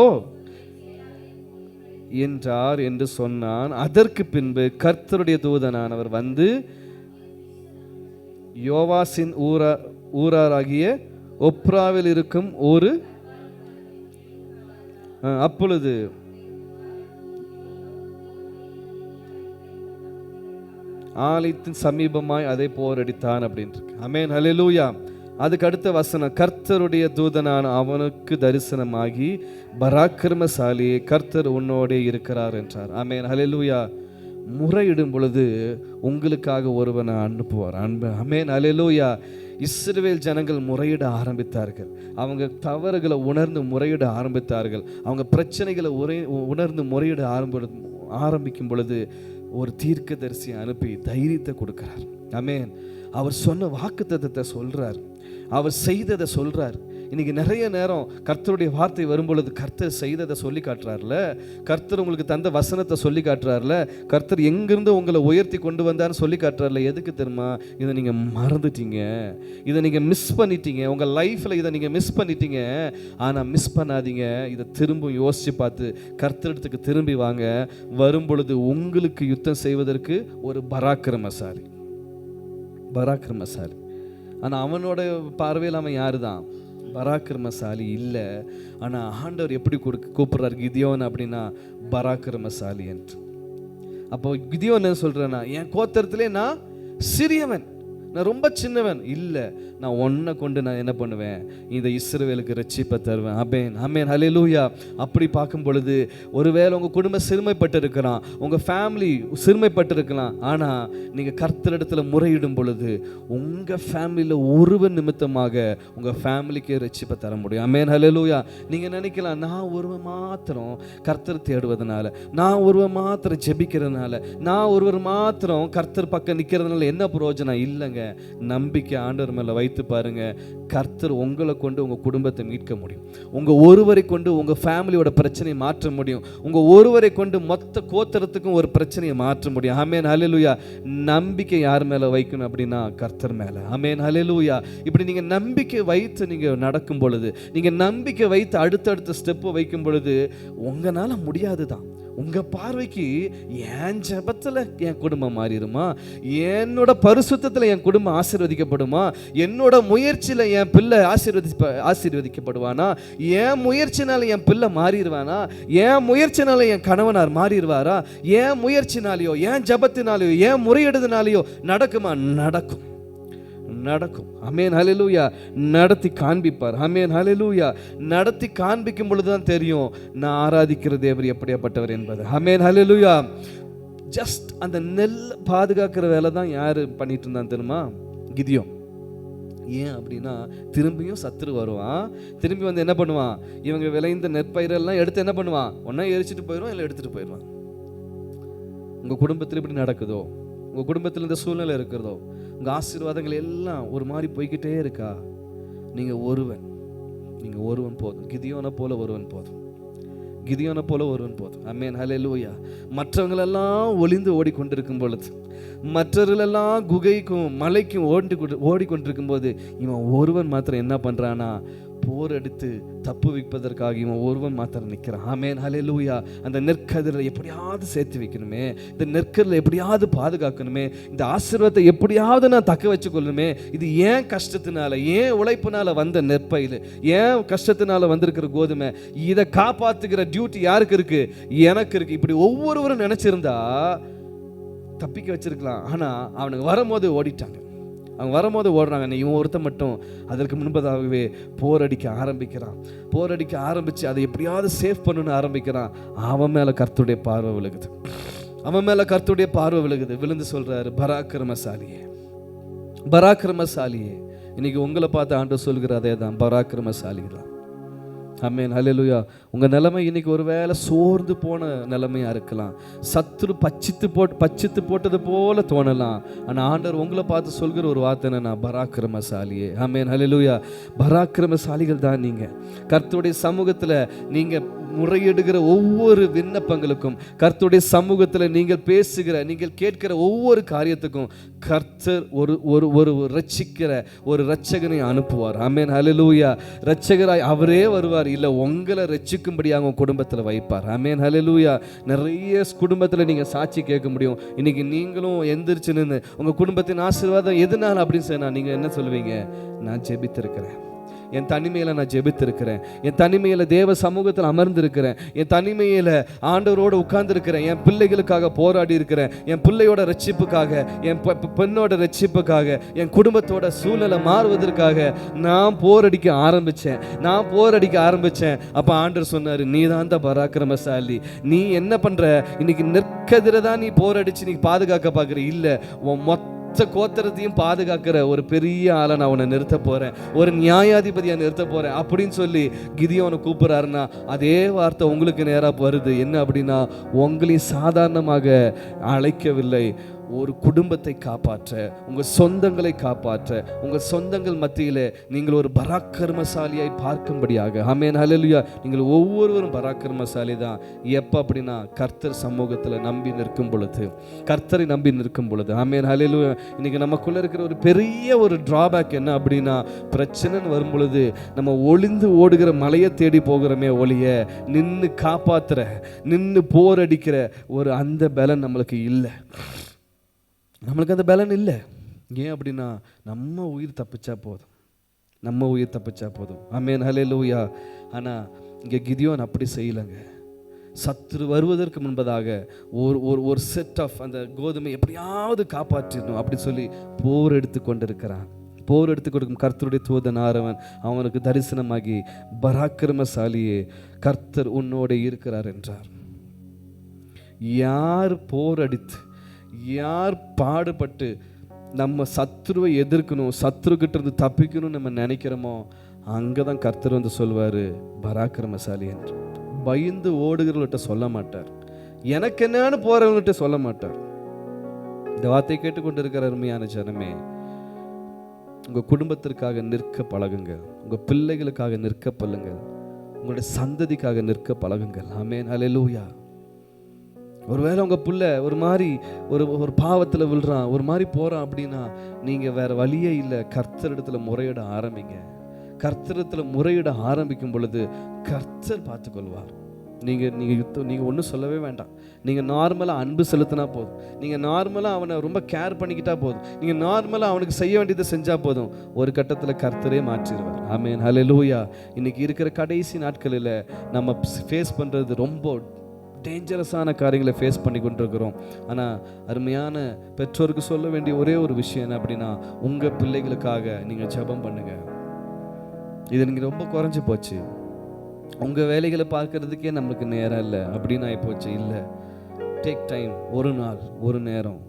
என்றார் என்று சொன்னான். அதற்கு பின்பு கர்த்தருடைய தூதனானவர் வந்து யோவாசின் ஊராராகிய ஒப்ராவில் இருக்கும் ஒரு அப்பொழுது ஆலயத்தின் சமீபமாய் அதை போரடித்தான் அப்படின்ட்டு. ஆமென், ஹல்லேலூயா. அதுக்கு அடுத்த வசனம், கர்த்தருடைய தூதனான அவனுக்கு தரிசனமாகி பராக்கிரமசாலியே, கர்த்தர் உன்னோடே இருக்கிறார் என்றார். ஆமென், ஹல்லேலூயா. முறையிடும் பொழுது உங்களுக்காக ஒருவனை அனுப்புவார். ஆமென், ஹல்லேலூயா. இஸ்ரவேல் ஜனங்கள் முறையிட ஆரம்பித்தார்கள். அவங்க தவறுகளை உணர்ந்து முறையிட ஆரம்பித்தார்கள். அவங்க பிரச்சனைகளை உணர்ந்து முறையிட ஆரம்பிக்கும் பொழுது ஒரு தீர்க்கதரிசியை அனுப்பி தைரியத்தை கொடுக்கிறார். ஆமென். அவர் சொன்ன வாக்குத்தத்தத்தை சொல்றார், அவர் செய்ததை சொல்றார். இன்னைக்கு நிறைய நேரம் கர்த்தருடைய வார்த்தை வரும்பொழுது கர்த்தர் செய்ததை சொல்லி காட்டுறாருல, கர்த்தர் உங்களுக்கு தந்த வசனத்தை சொல்லி காட்டுறாருல, கர்த்தர் எங்கிருந்து உங்களை உயர்த்தி கொண்டு வந்தான்னு சொல்லி காட்டுறாருல. எதுக்கு தெரியுமா? இதை நீங்கள் மறந்துட்டீங்க, இதை நீங்கள் மிஸ் பண்ணிட்டீங்க, உங்கள் லைஃப்பில் இதை நீங்கள் மிஸ் பண்ணிட்டீங்க. ஆனால் மிஸ் பண்ணாதீங்க, இதை திரும்ப யோசித்து பார்த்து கர்த்தரிடத்துக்கு திரும்பி வாங்க. வரும்பொழுது உங்களுக்கு யுத்தம் செய்வதற்கு ஒரு பராக்கிரமசாலி. ஆனால் அவனோட பார்வையில் அவன் யாரு தான்? பராக்கிரமசாலி இல்லை. ஆனால் ஆண்டவர் எப்படி கூப்பிட்றாரு கிதியோன் அப்படின்னா பராக்கிரமசாலி என்று. அப்போ கிதியோன் என்ன சொல்கிறேன்னா, என் கோத்திரத்திலே நான் சிறியவன், நான் ரொம்ப சின்னவன் இல்லை, நான் ஒன்றை கொண்டு நான் என்ன பண்ணுவேன், இந்த இஸ்ரவேலுக்கு ரட்சிப்பை தருவேன். ஆமென், ஆமென், ஹல்லேலூயா. அப்படி பார்க்கும் பொழுது ஒருவேளை உங்கள் குடும்பம் சிறுமைப்பட்டு இருக்கலாம், உங்கள் ஃபேமிலி சிறுமைப்பட்டு இருக்கலாம். ஆனால் நீங்கள் கர்த்தரிடத்தில் முறையிடும் பொழுது உங்கள் ஃபேமிலியில் ஒருவன் நிமித்தமாக உங்கள் ஃபேமிலிக்கே ரட்சிப்பை தர முடியும். ஆமென், ஹல்லேலூயா. நீங்கள் நினைக்கலாம், நான் ஒருவன் மாத்திரம் கர்த்தர் தேடுவதனால, நான் ஒருவன் மாத்திரம் ஜெபிக்கிறதுனால, நான் ஒருவர் மாத்திரம் கர்த்தர் பக்கம் நிற்கிறதுனால என்ன பிரயோஜனம்? இல்லைங்க. நம்பிக்கை ஆண்டவர் மேலே வைத்து பாருங்க, கர்த்தர் உங்களை கொண்டு உங்க குடும்பத்தை மீட்க முடியும். உங்க ஒருவரை கொண்டு உங்க ஃபேமிலியோட பிரச்சனையை மாற்ற முடியும். உங்க ஒருவரை கொண்டு மொத்த கோத்திரத்துக்கும் ஒரு பிரச்சனையை மாற்ற முடியும். ஆமென், ஹல்லேலூயா. நம்பிக்கை யார் மேல வைக்கணும் அப்படின்னா கர்த்தர் மேல. ஆமென், ஹல்லேலூயா. இப்படி நீங்க நம்பிக்கை வைத்து நீங்க நடக்கும் பொழுது, நீங்க நம்பிக்கை வைத்து அடுத்தடுத்த ஸ்டெப்பு வைக்கும் பொழுது உங்களால முடியாதுதான். உங்க பார்வைக்கு என் ஜெபத்துல என் குடும்பம் மாறிடுமா, என்னோட பரிசுத்தத்துல என் குடும்பம் ஆசீர்வதிக்கப்படுமா, என்னோட முயற்சியில என் பிள்ளை ஆசீர்வதிக்கப்படுவானா, என் முயற்சினால என் பிள்ளை மாறிடுவானா, என் முயற்சினால என் கணவனார் மாறிடுவாரா, என் முயற்சினாலேயோ என் ஜெபத்தினாலேயோ என் முறையிடுதனாலேயோ நடக்குமா? நடக்கும். ஆமென், ஹல்லேலூயா. நடத்தி காண்பிப்பார். ஆமென், ஹல்லேலூயா. நடத்தி காண்பிக்கும் பொழுதுதான் தெரியும் நான் ஆராதிக்கிற தேவர் எப்படியாப்பட்டவர் என்பது. ஆமென், ஹல்லேலூயா. ஜஸ்ட் அந்த நெல் பாதுகாக்கிற வேலை தான் யாரு பண்ணிட்டு இருந்தான் தெரியுமா? கிதியோன். ஏன் அப்படின்னா திரும்பியும் சத்துரு வருவான், திரும்பி வந்து என்ன பண்ணுவான், இவங்க விளைந்த நெற்பயிரெல்லாம் எடுத்து என்ன பண்ணுவான், ஒன்னா எரிச்சிட்டு போயிடுவான், இல்லை எடுத்துட்டு போயிடுவான். உங்க குடும்பத்தில் இப்படி நடக்குதோ, உங்க குடும்பத்தில் இந்த சூழ்நிலை இருக்கிறதோ, உங்கள் ஆசீர்வாதங்கள் எல்லாம் ஒரு மாதிரி போய்கிட்டே இருக்கா, நீங்கள் ஒருவன் போதும். கிதியோனை போல ஒருவன் போதும். ஆமென், ஹல்லேலூயா. மற்றவங்களெல்லாம் ஒளிந்து ஓடிக்கொண்டிருக்கும் பொழுது, மற்றவர்களெல்லாம் குகைக்கும் மலைக்கும் ஓடிக்கொண்டிருக்கும் போது, இவன் ஒருவன் மாத்திரம் என்ன பண்ணுறான்னா போர் எடுத்து தப்பு வைப்பதற்காக இவன் ஒருவன் மாத்திரம் நிற்கிறான். ஆமென், ஹல்லேலூயா. அந்த நெற்கதிரில் எப்படியாவது சேர்த்து வைக்கணுமே, இந்த நெற்கதிரில் எப்படியாவது பாதுகாக்கணுமே, இந்த ஆசீர்வாதத்தை எப்படியாவது நான் தக்க வச்சுக்கொள்ளணுமே. இது ஏன் கஷ்டத்தினால, ஏன் உழைப்பினால வந்த நெற்பயிர், ஏன் கஷ்டத்தினால வந்திருக்கிற கோதுமை, இதை காப்பாத்துகிற டியூட்டி யாருக்கு இருக்கு? எனக்கு இருக்கு. இப்படி ஒவ்வொருவரும் நினைச்சிருந்தா தப்பிக்க வச்சிருக்கலாம். ஆனா அவனுக்கு வரும்போது ஓடிட்டாங்க. அவங்க வரும்போது ஓடுறாங்க. இவன் ஒருத்தன் மட்டும் அதற்கு முன்பதாகவே போரடிக்க ஆரம்பிக்கிறான். போரடிக்க ஆரம்பிச்சு அதை எப்படியாவது சேவ் பண்ணணும்னு ஆரம்பிக்கிறான். அவன் மேல கர்த்தருடைய பார்வை விழுகுது. அவன் மேல கர்த்தருடைய பார்வை விழுகுது. விழுந்து சொல்றாரு, பராக்கிரமசாலியே, பராக்கிரமசாலியே. இன்னைக்கு உங்களை பார்த்து ஆண்டவர் சொல்கிற அதே தான், பராக்கிரமசாலி தான். ஆமென், ஹல்லேலூயா. உங்கள் நிலைமை இன்னைக்கு ஒருவேளை சோர்ந்து போன நிலைமையாக இருக்கலாம். சத்துரு பச்சித்து போட்டது போல தோணலாம். ஆனால் ஆண்டவர் உங்களை பார்த்து சொல்கிற ஒரு வார்த்தை என்னன்னா, பராக்கிரமசாலியே. ஆமென், ஹல்லேலூயா. பராக்கிரமசாலிகள் தான் நீங்கள். கர்த்தருடைய சமூகத்தில் நீங்கள் முறையிடுகிற ஒவ்வொரு விண்ணப்பங்களுக்கும், கர்த்தருடைய சமூகத்தில் நீங்கள் பேசுகிற, நீங்கள் கேட்கிற ஒவ்வொரு காரியத்துக்கும் கர்த்தர் ஒரு ரட்சிக்கிற ஒரு ரட்சகனை அனுப்புவார். ஆமென், ஹல்லேலூயா. ரட்சகராய் அவரே வருவார். இல்லை, உங்களை ரட்சிக்கும்படியாக உங்கள் குடும்பத்தில் வைப்பார். ஆமென், ஹல்லேலூயா. நிறைய குடும்பத்தில் நீங்கள் சாட்சி கேட்க முடியும். இன்னைக்கு நீங்களும் எந்திரிச்சு நின்று உங்கள் குடும்பத்தின் ஆசீர்வாதம் எதனால அப்படின்னு சொன்னால் நீங்கள் என்ன சொல்லுவீங்க? நான் ஜெபித்திருக்கிறேன், என் தனிமையில் நான் ஜெபித்திருக்கிறேன், என் தனிமையில் தேவ சமூகத்தில் அமர்ந்திருக்கிறேன், என் தனிமையில் ஆண்டவரோடு உட்கார்ந்துருக்கிறேன், என் பிள்ளைகளுக்காக போராடி இருக்கிறேன், என் பிள்ளையோட ரட்சிப்புக்காக, என் பெண்ணோட ரட்சிப்புக்காக, என் குடும்பத்தோட சூழலை மாறுவதற்காக நான் போரடிக்க ஆரம்பித்தேன். அப்போ ஆண்டவர் சொன்னார், நீ தான் தான் பராக்கிரமசாலி. நீ என்ன பண்ணுற? இன்னைக்கு நெற்கதிரை தான் நீ போரடிச்சு நீ பாதுகாக்க பார்க்குற. இல்லை, உன் மொத்த கோத்திரத்தையும் பாதுகாக்கிற ஒரு பெரிய ஆளை நான் உன்னை நிறுத்த போறேன், ஒரு நியாயாதிபதியை நிறுத்த போறேன் அப்படின்னு சொல்லி கிதியோனை கூப்பிடுறாருன்னா, அதே வார்த்தை உங்களுக்கு நேராக வருது. என்ன அப்படின்னா, உங்களையும் சாதாரணமாக அழைக்கவில்லை, ஒரு குடும்பத்தை காப்பாற்ற, உங்கள் சொந்தங்களை காப்பாற்ற, உங்கள் சொந்தங்கள் மத்தியில் நீங்கள் ஒரு பராக்கிரமசாலியாய் பார்க்கும்படியாக. ஆமென், ஹல்லேலூயா. நீங்கள் ஒவ்வொருவரும் பராக்கிரமசாலி தான். எப்போ அப்படின்னா, கர்த்தர் சமூகத்தில் நம்பி நிற்கும் பொழுது, கர்த்தரை நம்பி நிற்கும் பொழுது. ஆமென், ஹல்லேலூயா. இன்னைக்கு நமக்குள்ள இருக்கிற ஒரு பெரிய ஒரு டிராபேக் என்ன அப்படின்னா, பிரச்சனைன்னு வரும் பொழுது நம்ம ஒளிந்து ஓடுகிற மலையை தேடி போகிறோமே ஒளிய, நின்று காப்பாற்றுற, நின்று போரடிக்கிற ஒரு அந்த பலன் நம்மளுக்கு இல்லை. நம்மளுக்கு அந்த பலன் இல்லை. ஏன் அப்படின்னா, நம்ம உயிர் தப்பிச்சா போதும். ஆமென், ஹல்லேலூயா. ஆனால் இங்கே கிதியோன் அப்படி செய்யலைங்க. சத்துரு வருவதற்கு முன்பதாக ஒரு செட் ஆஃப் அந்த கோதுமை எப்படியாவது காப்பாற்றிடணும் அப்படி சொல்லி போர் எடுத்து கொண்டிருக்கிறான். போர் எடுத்து கொடுக்கும் கர்த்தருடைய தூதன் ஆரவன் அவனுக்கு தரிசனமாகி, பராக்கிரமசாலியே, கர்த்தர் உன்னோட இருக்கிறார் என்றார். யார் போர் அடித்து, யார் பாடுபட்டு நம்ம சத்ருவை எதிர்க்கணும், சத்ருக்கிட்ட இருந்து தப்பிக்கணும்னு நம்ம நினைக்கிறோமோ, அங்கே தான் கர்த்தர் வந்து சொல்வார், பராக்கிரமசாலி என்று. பயந்து ஓடுகிறவர்கிட்ட சொல்ல மாட்டார், எனக்கு என்னன்னு போறவங்ககிட்ட சொல்ல மாட்டார். இந்த வார்த்தையை கேட்டுக்கொண்டு இருக்கிற அருமையான ஜனமே, உங்கள் குடும்பத்திற்காக நிற்க பழகுங்கள், உங்கள் பிள்ளைகளுக்காக நிற்க பழகுங்கள், உங்களுடைய சந்ததிக்காக நிற்க பழகுங்கள். ஆமென், ஹல்லேலூயா. ஒருவேளை உங்கள் பிள்ளை ஒரு மாதிரி ஒரு பாவத்தில் விழுறான், ஒரு மாதிரி போகிறான் அப்படின்னா, நீங்கள் வேறு வழியே இல்லை, கர்த்தரிடத்தில் முறையிட ஆரம்பிங்க. கர்த்தரிடத்தில் முறையிட ஆரம்பிக்கும் பொழுது கர்த்தர் பார்த்துக்கொள்வார். நீங்கள் ஒன்றும் சொல்லவே வேண்டாம். நீங்கள் நார்மலாக அன்பு செலுத்தினா போதும், நீங்கள் நார்மலாக அவனை ரொம்ப கேர் பண்ணிக்கிட்டா போதும், நீங்கள் நார்மலாக அவனுக்கு செய்ய வேண்டியதை செஞ்சால் போதும், ஒரு கட்டத்தில் கர்த்தரே மாற்றிடுவார். ஆமென், ஹல்லேலூயா. இன்றைக்கி இருக்கிற கடைசி நாட்களில் நம்ம ஃபேஸ் பண்ணுறது ரொம்ப டேஞ்சரஸான காரியங்களை ஃபேஸ் பண்ணி கொண்டிருக்கிறோம். ஆனால் அருமையான பெற்றோருக்கு சொல்ல வேண்டிய ஒரே ஒரு விஷயம் என்ன அப்படின்னா, உங்கள் பிள்ளைகளுக்காக நீங்கள் ஜெபம் பண்ணுங்கள். இது நீங்கள் ரொம்ப குறைஞ்சி போச்சு, உங்கள் வேலைகளை பார்க்கறதுக்கே நமக்கு நேரம் இல்லை அப்படின்னு ஆகிப்போச்சு. இல்லை, டேக் டைம். ஒரு நாள், ஒரு நேரம்,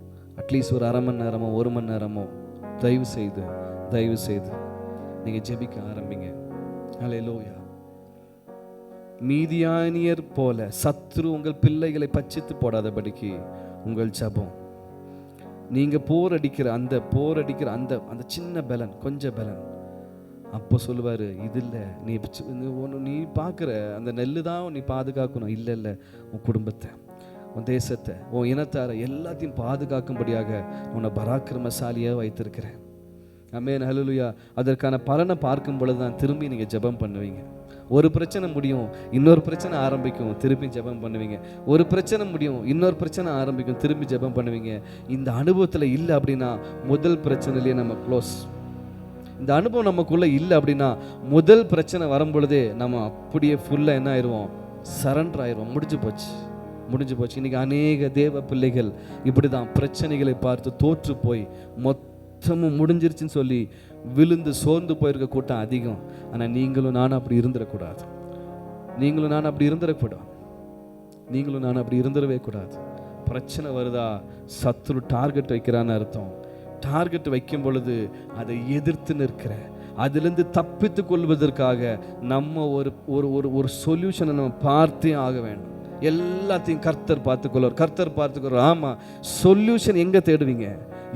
அட்லீஸ்ட் ஒரு அரை மணி நேரமோ 1 மணி நேரமோ தயவு செய்து நீங்கள் ஜெபிக்க ஆரம்பிங்க. ஹல்லேலூயா. மீதியானியர் போல சத்ரு உங்கள் பிள்ளைகளை பச்சித்து போடாதபடிக்கு உங்கள் ஜெபம், நீங்கள் போர் அடிக்கிற அந்த சின்ன பலன், கொஞ்சம் பலன், அப்போ சொல்லுவார், இது இல்லை, நீ பார்க்குற அந்த நெல்லு தான் நீ பாதுகாக்கணும். இல்லை, உன் குடும்பத்தை, உன் தேசத்தை, உன் இனத்தாரை எல்லாத்தையும் பாதுகாக்கும்படியாக உன்னை பராக்கிரமசாலியாக வைத்திருக்கிறேன். ஆமென், ஹல்லேலூயா. அதற்கான பலனை பார்க்கும் பொழுது தான் திரும்பி நீங்கள் ஜெபம் பண்ணுவீங்க. ஒரு பிரச்சனை முடியும், இன்னொரு பிரச்சனை ஆரம்பிக்கும், திருப்பி ஜெபம் பண்ணுவீங்க. ஒரு பிரச்சனை முடியும், இன்னொரு பிரச்சனை ஆரம்பிக்கும், திரும்பி ஜெபம் பண்ணுவீங்க. இந்த அனுபவத்தில் இல்லை அப்படின்னா முதல் பிரச்சனையிலேயே நம்ம க்ளோஸ். இந்த அனுபவம் நமக்குள்ளே இல்லை அப்படின்னா முதல் பிரச்சனை வரும் பொழுதே நம்ம அப்படியே ஃபுல்லாக என்ன ஆயிடுவோம், சரண்டர் ஆயிடுவோம். முடிஞ்சு போச்சு. இன்றைக்கி அநேக தேவ பிள்ளைகள் இப்படி தான் பிரச்சனைகளை பார்த்து தோற்று போய் மொத்தமும் முடிஞ்சிருச்சுன்னு சொல்லி விழுந்து சோர்ந்து போயிருக்க கூட்டம் அதிகம். ஆனால் நீங்களும் நானும் அப்படி இருந்துடக்கூடாது. நீங்களும் நானும் அப்படி இருந்துடவே கூடாது. பிரச்சனை வருதா, சத்துரு டார்கெட் வைக்கிறான்னு அர்த்தம். டார்கெட் வைக்கும் பொழுது அதை எதிர்த்து நிற்கிற, அதிலிருந்து தப்பித்து கொள்வதற்காக நம்ம ஒரு சொல்யூஷனை நம்ம பார்த்தே ஆக வேண்டும். எல்லாத்தையும் கர்த்தர் பார்த்துக்கொள்வார். ஆமாம், சொல்யூஷன் எங்கே தேடுவீங்க?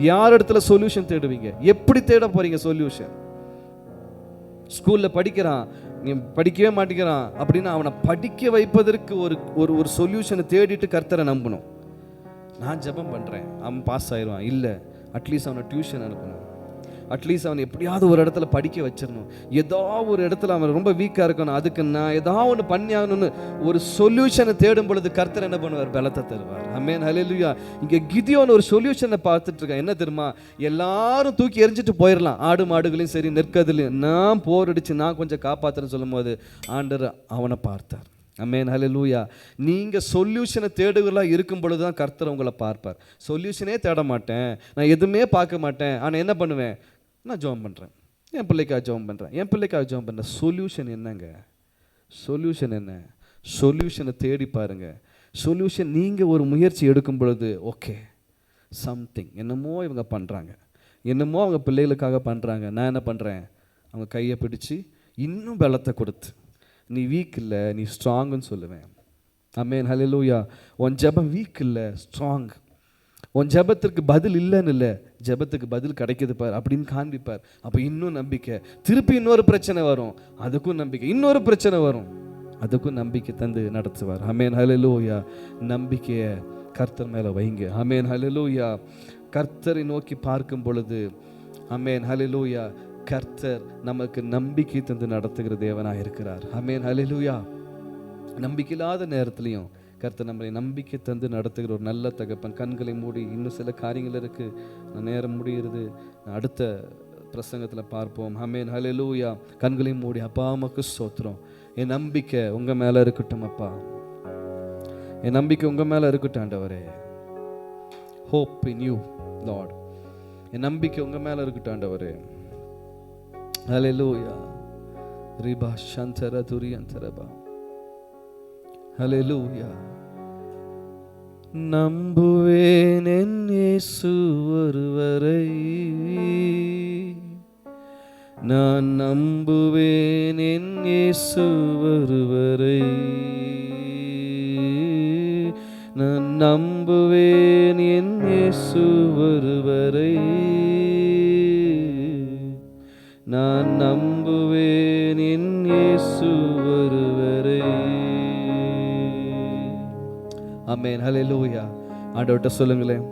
யார் இடத்துல சொல்யூஷன் தேடுவீங்க? எப்படி தேட போறீங்க சொல்யூஷன்? ஸ்கூல்ல படிக்கிறான், நீ படிக்கவே மாட்டேங்கிறான் அப்படின்னா அவனை படிக்க வைப்பதற்கு ஒரு சொல்யூஷனை தேடிட்டு கர்த்தரை நம்பணும். நான் ஜெபம் பண்ணுறேன், அவன் பாஸ் ஆயிடுவான். இல்லை, அட்லீஸ்ட் அவனை டியூஷன் அனுப்பணும். அட்லீஸ்ட் அவன் எப்படியாவது ஒரு இடத்துல படிக்க வச்சிடணும். ஏதாவது ஒரு இடத்துல அவன் ரொம்ப வீக்காக இருக்கணும், அதுக்கு நான் ஏதாவது ஒன்று பண்ணி ஆகணும்னு ஒரு சொல்யூஷனை தேடும் பொழுது கர்த்தர் என்ன பண்ணுவார்? பலத்தை தருவார். ஆமென், ஹல்லேலூயா. இங்கே கிதியோன் ஒரு சொல்யூஷனை பார்த்துட்டு இருக்கான். என்ன தெரியுமா? எல்லாரும் தூக்கி எரிஞ்சிட்டு போயிடலாம், ஆடு மாடுகளையும் சரி நெற்கதிலையும். நான் போர் அடிச்சு நான் கொஞ்சம் காப்பாற்றுறேன்னு சொல்லும் போது ஆண்டவர் அவனை பார்த்தார். ஆமென், ஹல்லேலூயா. நீங்கள் சொல்யூஷனை தேடுகளாக இருக்கும் பொழுது தான் கர்த்தர் உங்களை பார்ப்பார். சொல்யூஷனே தேட மாட்டேன், நான் எதுவுமே பார்க்க மாட்டேன், ஆனால் என்ன பண்ணுவேன்? நான் ஜெபம் பண்ணுறேன், என் பிள்ளைக்காக ஜெபம் பண்ணுறேன். சொல்யூஷன் என்னங்க? சொல்யூஷன் என்ன? சொல்யூஷனை தேடி பாருங்க. சொல்யூஷன் நீங்கள் ஒரு முயற்சி எடுக்கும் பொழுது ஓகே, சம்திங் என்னமோ இவங்க பண்ணுறாங்க, என்னமோ அவங்க பிள்ளைகளுக்காக பண்ணுறாங்க. நான் என்ன பண்ணுறேன்? அவங்க கையை பிடிச்சி இன்னும் பலத்தை கொடுத்து, நீ வீக் இல்லை, நீ ஸ்ட்ராங்குன்னு சொல்லுவேன். ஆமென், ஹல்லேலூயா. உன் ஜெபம் வீக் இல்லை, ஸ்ட்ராங். உன் ஜெபத்திற்கு பதில் இல்லைன்னு இல்லை, ஜெபத்துக்கு பதில் கிடைக்கிது பார் அப்படின்னு காண்பிப்பார். அப்போ இன்னும் நம்பிக்கை. திருப்பி இன்னொரு பிரச்சனை வரும், அதுக்கும் நம்பிக்கை. இன்னொரு பிரச்சனை வரும், அதுக்கும் நம்பிக்கை தந்து நடத்துவார். ஆமென், ஹல்லேலூயா. நம்பிக்கையை கர்த்தர் மேலே வைங்க. ஆமென், ஹல்லேலூயா. கர்த்தரை நோக்கி பார்க்கும் பொழுது ஆமென், ஹல்லேலூயா, கர்த்தர் நமக்கு நம்பிக்கை தந்து நடத்துகிற தேவனாக இருக்கிறார். ஆமென், ஹல்லேலூயா. நம்பிக்கை இல்லாத நேரத்துலையும் கர்த்தர் நம்மளை நம்பிக்கை தந்து நடத்துகிற ஒரு நல்ல தகப்பன். கண்களை மூடி, இன்னும் சில காரியங்கள் இருக்குது, நேரம் முடிகிறது, அடுத்த பிரசங்கத்தில் பார்ப்போம். ஆமென், ஹல்லேலூயா. கண்களை மூடி, அப்பா உமக்கு ஸ்தோத்திரம். என் நம்பிக்கை உங்கள் மேலே இருக்கட்டும் அப்பா, என் நம்பிக்கை உங்கள் மேலே இருக்கட்டும் ஆண்டவரே. Hope in you Lord. என் நம்பிக்கை உங்கள் மேலே இருக்கட்டும் ஆண்டவரே. ஹல்லேலூயா. ரிபா சந்தர துரியந்தரபா. ஹல்லேலூயா. நம்புவேன் என் இயேசு ஒருவரை, நான் நம்புவேன் என் இயேசு ஒருவரை, நான் நம்புவேன் என் இயேசு ஒருவரை, நான் நம்புவேன் என் இயேசு ஒருவரை. ஆமென், ஹல்லேலூயா. ஆண்டவர்கிட்ட சொல்லுங்களேன்.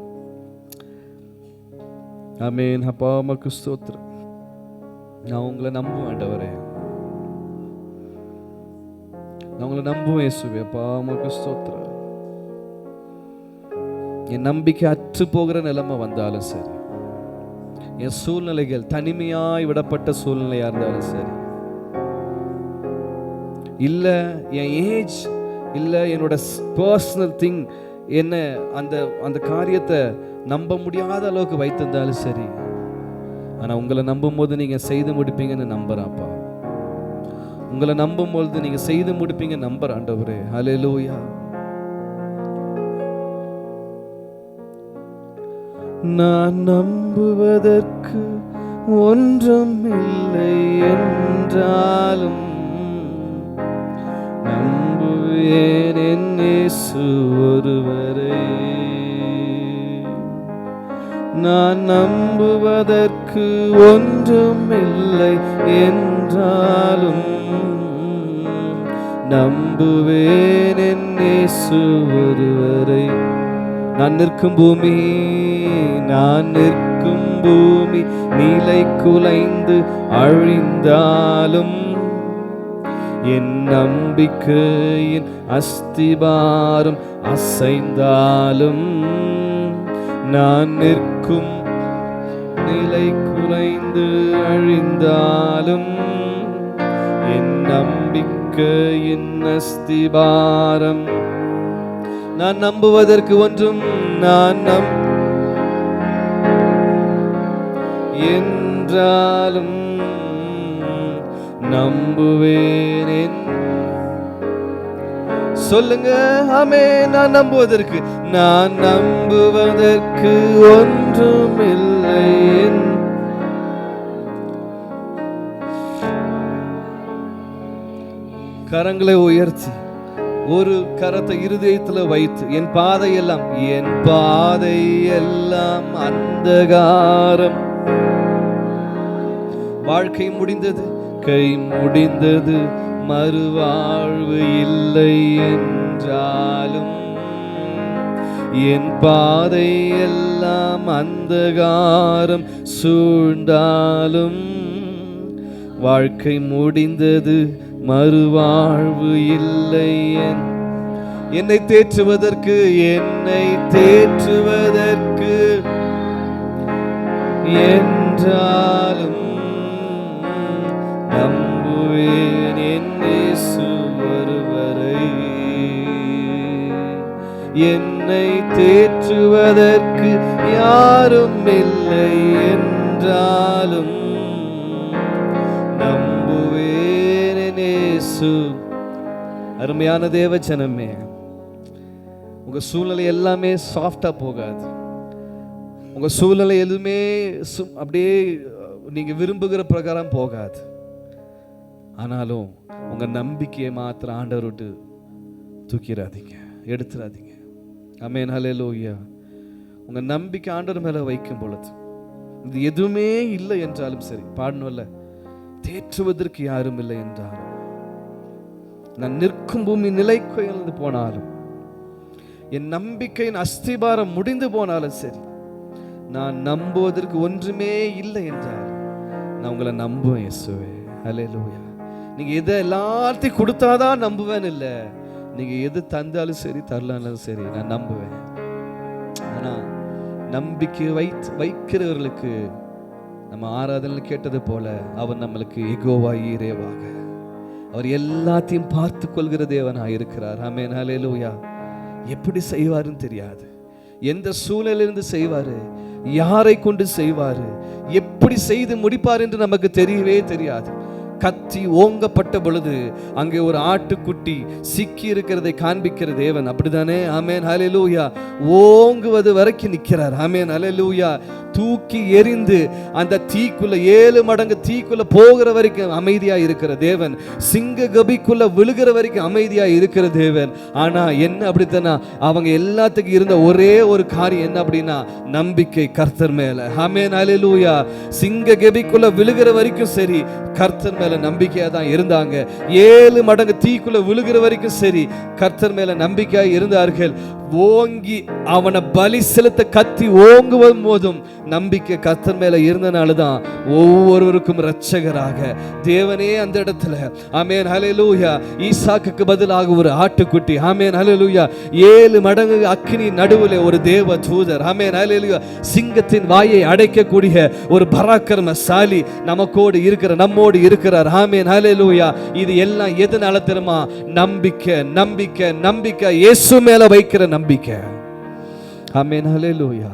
ஆமென், அப்பா உமக்கு ஸ்தோத்திரம். நான் உங்களை நம்புவேன் ஆண்டவரே, நான் உங்களை நம்புவேன் இயேசுவே. அப்பா உமக்கு ஸ்தோத்திரம். என் நம்பிக்கை அற்று போகிற நிலைமை வந்தாலும் சரி, என் சூழ்நிலைகள் தனிமையாய் விடப்பட்ட சூழ்நிலையா இருந்தாலும் சரி, இல்லை என் ஏஜ், இல்லை என்னோட பர்சனல் திங் என்ன அந்த காரியத்தை நம்ப முடியாத அளவுக்கு வைத்திருந்தாலும் சரி, ஆனால் உங்களை நம்பும் போது நீங்கள் செய்து முடிப்பீங்கன்னு நம்புறாப்பா. உங்களை நம்பும் போது நீங்கள் செய்து முடிப்பீங்க நம்புற ஆண்டவரே. ஹல்லேலூயா. நான் நம்புவதற்கு ஒன்றும் இல்லை என்றாலும் நம்புவேன் என் இயேசு ஒருவரை, நான் நம்புவதற்கு ஒன்றும் இல்லை என்றாலும் நம்புவேன் என் இயேசு ஒருவரை. நான் நிற்கும் பூமி, நான் நிற்கும் பூமி நிலை குலைந்து அழிந்தாலும், என் நம்பிக்கையின் அஸ்திபாரம் அசைந்தாலும், நான் நிற்கும் நிலை குலைந்து அழிந்தாலும், என் நம்பிக்கையின் அஸ்திபாரம், நான் நம்புவதற்கு ஒன்றும் நான் என்றாலும் நம்புவேன். சொல்லுங்க ஆமே. நான் நம்புவதற்கு ஒன்றும் இல்லை. கரங்களை உயர்த்தி ஒரு கரத்தை இருதயத்துல வைத்து, என் பாதை எல்லாம் அந்தகாரம், வாழ்க்கை முடிந்தது, கை முடிந்தது, மறுவாழ்வு இல்லை என்றாலும், என் பாதை எல்லாம் அந்தகாரம் சூழ்ந்தாலும், வாழ்க்கை முடிந்தது, மறுவாழ்வு இல்லை. என்னை தேற்றுவதற்கு என்றாலும் நம்புவேன் என் இயேசு ஒருவரை. என்னை தேற்றுவதற்கு யாரும் இல்லை என்றாலும் நம்புவேன் என் இயேசு. அருமையான தேவஜனமே, உங்க சூழ்நிலை எல்லாமே சாஃப்டா போகாது. உங்க சூழ்நிலை எதுவுமே அப்படியே நீங்க விரும்புகிற பிரகாரம் போகாது. ஆனாலும் உங்க நம்பிக்கையை மாத்திரம் ஆண்டவர் விட்டு தூக்கிடாதீங்க, எடுத்துடாதீங்க. ஆமென், ஹல்லேலூயா. உங்க நம்பிக்கை ஆண்டவர் மேல வைக்கும் பொழுது, இது எதுவுமே இல்லை என்றாலும் சரி, பாடணும்ல, தேற்றுவதற்கு யாரும் இல்லை என்றாலும், நான் நிற்கும் பூமி நிலை குலைந்து போனாலும், என் நம்பிக்கையின் அஸ்திபாரம் முடிந்து போனாலும் சரி, நான் நம்புவதற்கு ஒன்றுமே இல்லை என்றால் நான் உங்களை நம்புவேன் இயேசுவே. ஹல்லேலூயா. நீங்க எதை எல்லாத்தையும் கொடுத்தாதான் நம்புவேன் இல்லை, நீங்க எது தந்தாலும் சரி தரலாலும் சரி நான் நம்புவேன். ஆனா நம்பிக்கை வைக்கிறவர்களுக்கு நம்ம ஆராதனை கேட்டது போல அவர் நம்மளுக்கு யெகோவா ஈரேவாக, அவர் எல்லாத்தையும் பார்த்து கொள்கிற தேவனாக இருக்கிறார். ஆமென், ஹல்லேலூயா. எப்படி செய்வாருன்னு தெரியாது, எந்த சூழ்நிலையிலிருந்து செய்வாரு, யாரை கொண்டு செய்வாரு, எப்படி செய்து முடிப்பார் என்று நமக்கு தெரியவே தெரியாது. கத்தி ஓங்கப்பட்ட பொழுது அங்கே ஒரு ஆட்டுக்குட்டி சிக்கி இருக்கிறதை காண்பிக்கிற தேவன், அப்படிதானே? ஆமென், ஹல்லேலூயா. ஓங்குவது வரைக்கும் நிற்கிறார். ஆமென், ஹல்லேலூயா. தூக்கி எறிந்து அந்த தீக்குள்ள 7 மடங்கு தீக்குள்ள போகிற வரைக்கும் அமைதியா இருக்கிற தேவன், சிங்க கபிக்குள்ள விழுகிற வரைக்கும் அமைதியா இருக்கிற தேவன். ஆனா என்ன அப்படித்தானா, அவங்க எல்லாத்துக்கும் இருந்த ஒரே ஒரு காரியம் என்ன அப்படின்னா, நம்பிக்கை கர்த்தர் மேல. ஆமென், ஹல்லேலூயா. சிங்க கபிக்குள்ள விழுகிற வரைக்கும் சரி கர்த்தர் மேல நம்பிக்கையா தான் இருந்தாங்க. 7 மடங்கு தீக்குள்ள விழுகிற வரைக்கும் சரி கர்த்தர் மேல நம்பிக்கையா இருந்தார்கள். ஓங்கி அவனை பலி செலுத்த கத்தி ஓங்குவதும் போதும் நம்பிக்கை கர்த்தர் மேல இருந்தனாலதான் ஒவ்வொருவருக்கும் இரட்சகராக தேவனே அந்த இடத்துல, ஆமென், ஹல்லேலூயா, ஈசாக்குக்கு பதிலாக ஒரு ஆட்டுக்குட்டி, ஆமென், ஹல்லேலூயா, 7 மடங்கு அக்கினி நடுவில் ஒரு தேவ தூதர், ஆமென், ஹல்லேலூயா, சிங்கத்தின் வாயை அடைக்கக்கூடிய ஒரு பராக்கிரமசாலி நம்மோடு இருக்கிறார். ஆமென், ஹல்லேலூயா. இது எல்லாம் எதனால தெரியுமா? நம்பிக்கை, நம்பிக்கை, நம்பிக்கை, இயேசு மேல வைக்கிற நம்பிக்கை. ஆமென், ஹல்லேலூயா.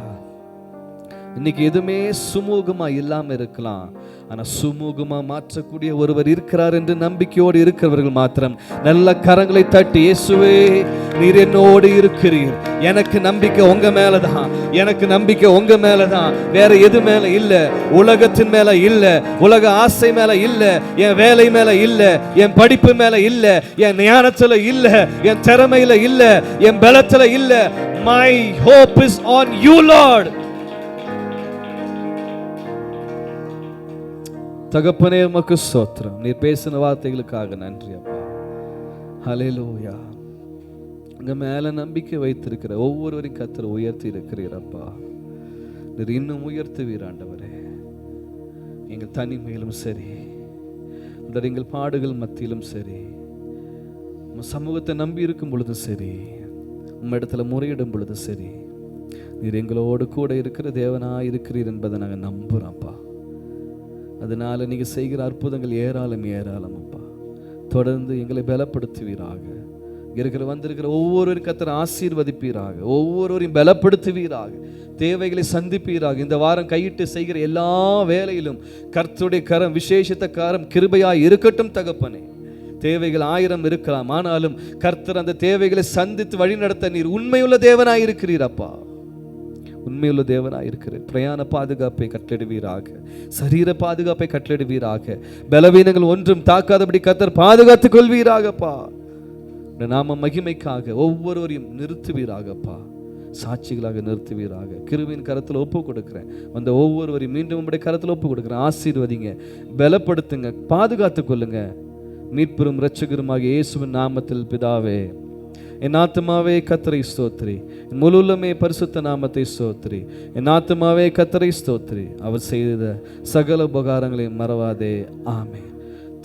இன்னைக்கு எதுவுமே சுமூகமா இல்லாம இருக்கலாம், ஆனா சுமூகமா மாற்றக்கூடிய ஒருவர் இருக்கிறார் என்று நம்பிக்கையோடு இருக்கிறவர்கள் மாத்திரம் நல்ல கரங்களை தட்டி, இயேசுவே நீர் என்னோடு இருக்கிறீர், எனக்கு நம்பிக்கை உங்க மேலதான், எனக்கு நம்பிக்கை உங்க மேலதான், வேற எது மேல இல்ல, உலகத்தின் மேல இல்ல, உலக ஆசை மேல இல்ல, என் வேலை மேல இல்ல, என் படிப்பு மேல இல்ல, என் ஞானத்துல இல்ல, என் திறமையில இல்ல, என் பலத்துல இல்ல. My hope is on you, Lord. தகப்பனே உமக்கு ஸ்தோத்திரம், நீர் பேசின வார்த்தைகளுக்காக நன்றி அப்பா. ஹல்லேலூயா. உங்க மேல நம்பிக்கை வைத்திருக்கிற ஒவ்வொருவரையும் கர்த்தர் உயர்த்தி இருக்கிறீரப்பா. நீர் இன்னும் உயர்த்துவீர் ஆண்டவரே. எங்கள் தனிமையிலும் சரி, எங்கள் பாடுகள் மத்தியிலும் சரி, உங்க சமூகத்தை நம்பி இருக்கும் பொழுதும் சரி, உங்க இடத்துல முறையிடும் பொழுதும் சரி, நீர் எங்களோடு கூட இருக்கிற தேவனாய் இருக்கிறீர் என்பதை நாங்கள் நம்புகிறோம்ப்பா. அதனால நீங்க செய்கிற அற்புதங்கள் ஏராளம் ஏராளம் அப்பா. தொடர்ந்து எங்களை பலப்படுத்துவீராக. இருக்கிற வந்திருக்கிற ஒவ்வொருவரையும் கர்த்தர் ஆசீர்வதிப்பீராக, ஒவ்வொருவரையும் பலப்படுத்துவீராக, தேவைகளை சந்திப்பீராக. இந்த வாரம் கையிட்டு செய்கிற எல்லா வேலையிலும் கர்த்தருடைய கரம், விசேஷித்த கரம் கிருபையாய் இருக்கட்டும் தகப்பனே. தேவைகள் 1000 இருக்கலாம், ஆனாலும் கர்த்தர் அந்த தேவைகளை சந்தித்து வழிநடத்த நீர் உண்மையுள்ள தேவனாய் இருக்கிறீர் அப்பா. உண்மையுள்ள தேவனாய் இருக்கிறீர். பிரயாண பாதுகாப்பை கட்டளிடுவீராக, சரீர பாதுகாப்பை கட்டளிடுவீராக, பலவீனங்கள் ஒன்றும் தாக்காதபடி கர்த்தர் பாதுகாத்துக் கொள்வீராகப்பா. நாம மகிமைக்காக ஒவ்வொருவரையும் நிறுத்துவீராகப்பா, சாட்சிகளாக நிறுத்துவீராக. கிருபையின் கரத்தில் ஒப்பு கொடுக்கிறேன். அந்த ஒவ்வொருவரையும் மீண்டும் உங்களுடைய கரத்தில் ஒப்பு கொடுக்கிறேன். ஆசீர்வதிங்க, பலப்படுத்துங்க, பாதுகாத்துக் கொள்ளுங்க. மீட்பெரும் இரட்சகருமாகிய இயேசுவின் நாமத்தில் பிதாவே. என் ஆத்துமாவே கர்த்தரை ஸ்தோத்திரி, என் முழு உள்ளமே பரிசுத்த நாமத்தை ஸ்தோத்திரி. என் ஆத்துமாவே கர்த்தரை ஸ்தோத்திரி, அவர் செய்த சகல உபகாரங்களையும் மறவாதே. ஆமென்.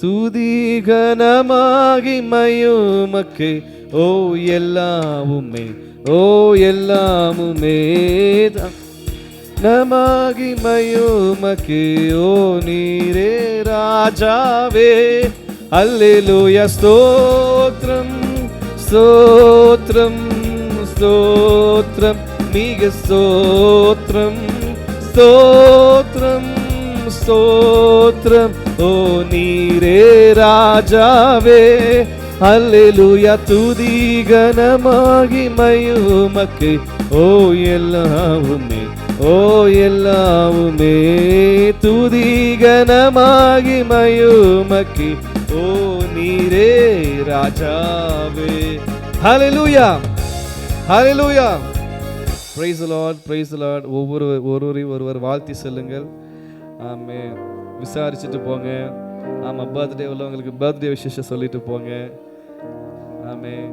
துதி கனமகிமையுமக்கே, ஓ எல்லாமுமே, ஓ எல்லாமுமே நமகிமையுமக்கே, ஓ நீரே ராஜாவே. அல்லேலூயா. ஸ்தோத்ரம் ஸ்தோத்ரம் ஸ்தோத்ரம், மிக ஸ்தோத்ரம் ஸ்தோத்ரம் ஸ்தோத்ரம், ஓ நீரே ராஜாவே. அல்லேலூயா. துதி கனமகிமையுமக்கே, ஓ எல்லாமுமே, ஓ எல்லாமுமே. துதி கனமகிமையுமக்கே, ஓ நீரே ராஜாவே. Hallelujah, hallelujah. Praise the Lord, praise the Lord. ஒருவர் வாழ்த்தி செல்லுங்கள். ஆமென். விசாரிச்சுட்டு போங்க. ஆமாம், பர்த்டே உள்ளவங்களுக்கு பர்த்டே விசேஷம் சொல்லிட்டு போங்க. ஆமென்.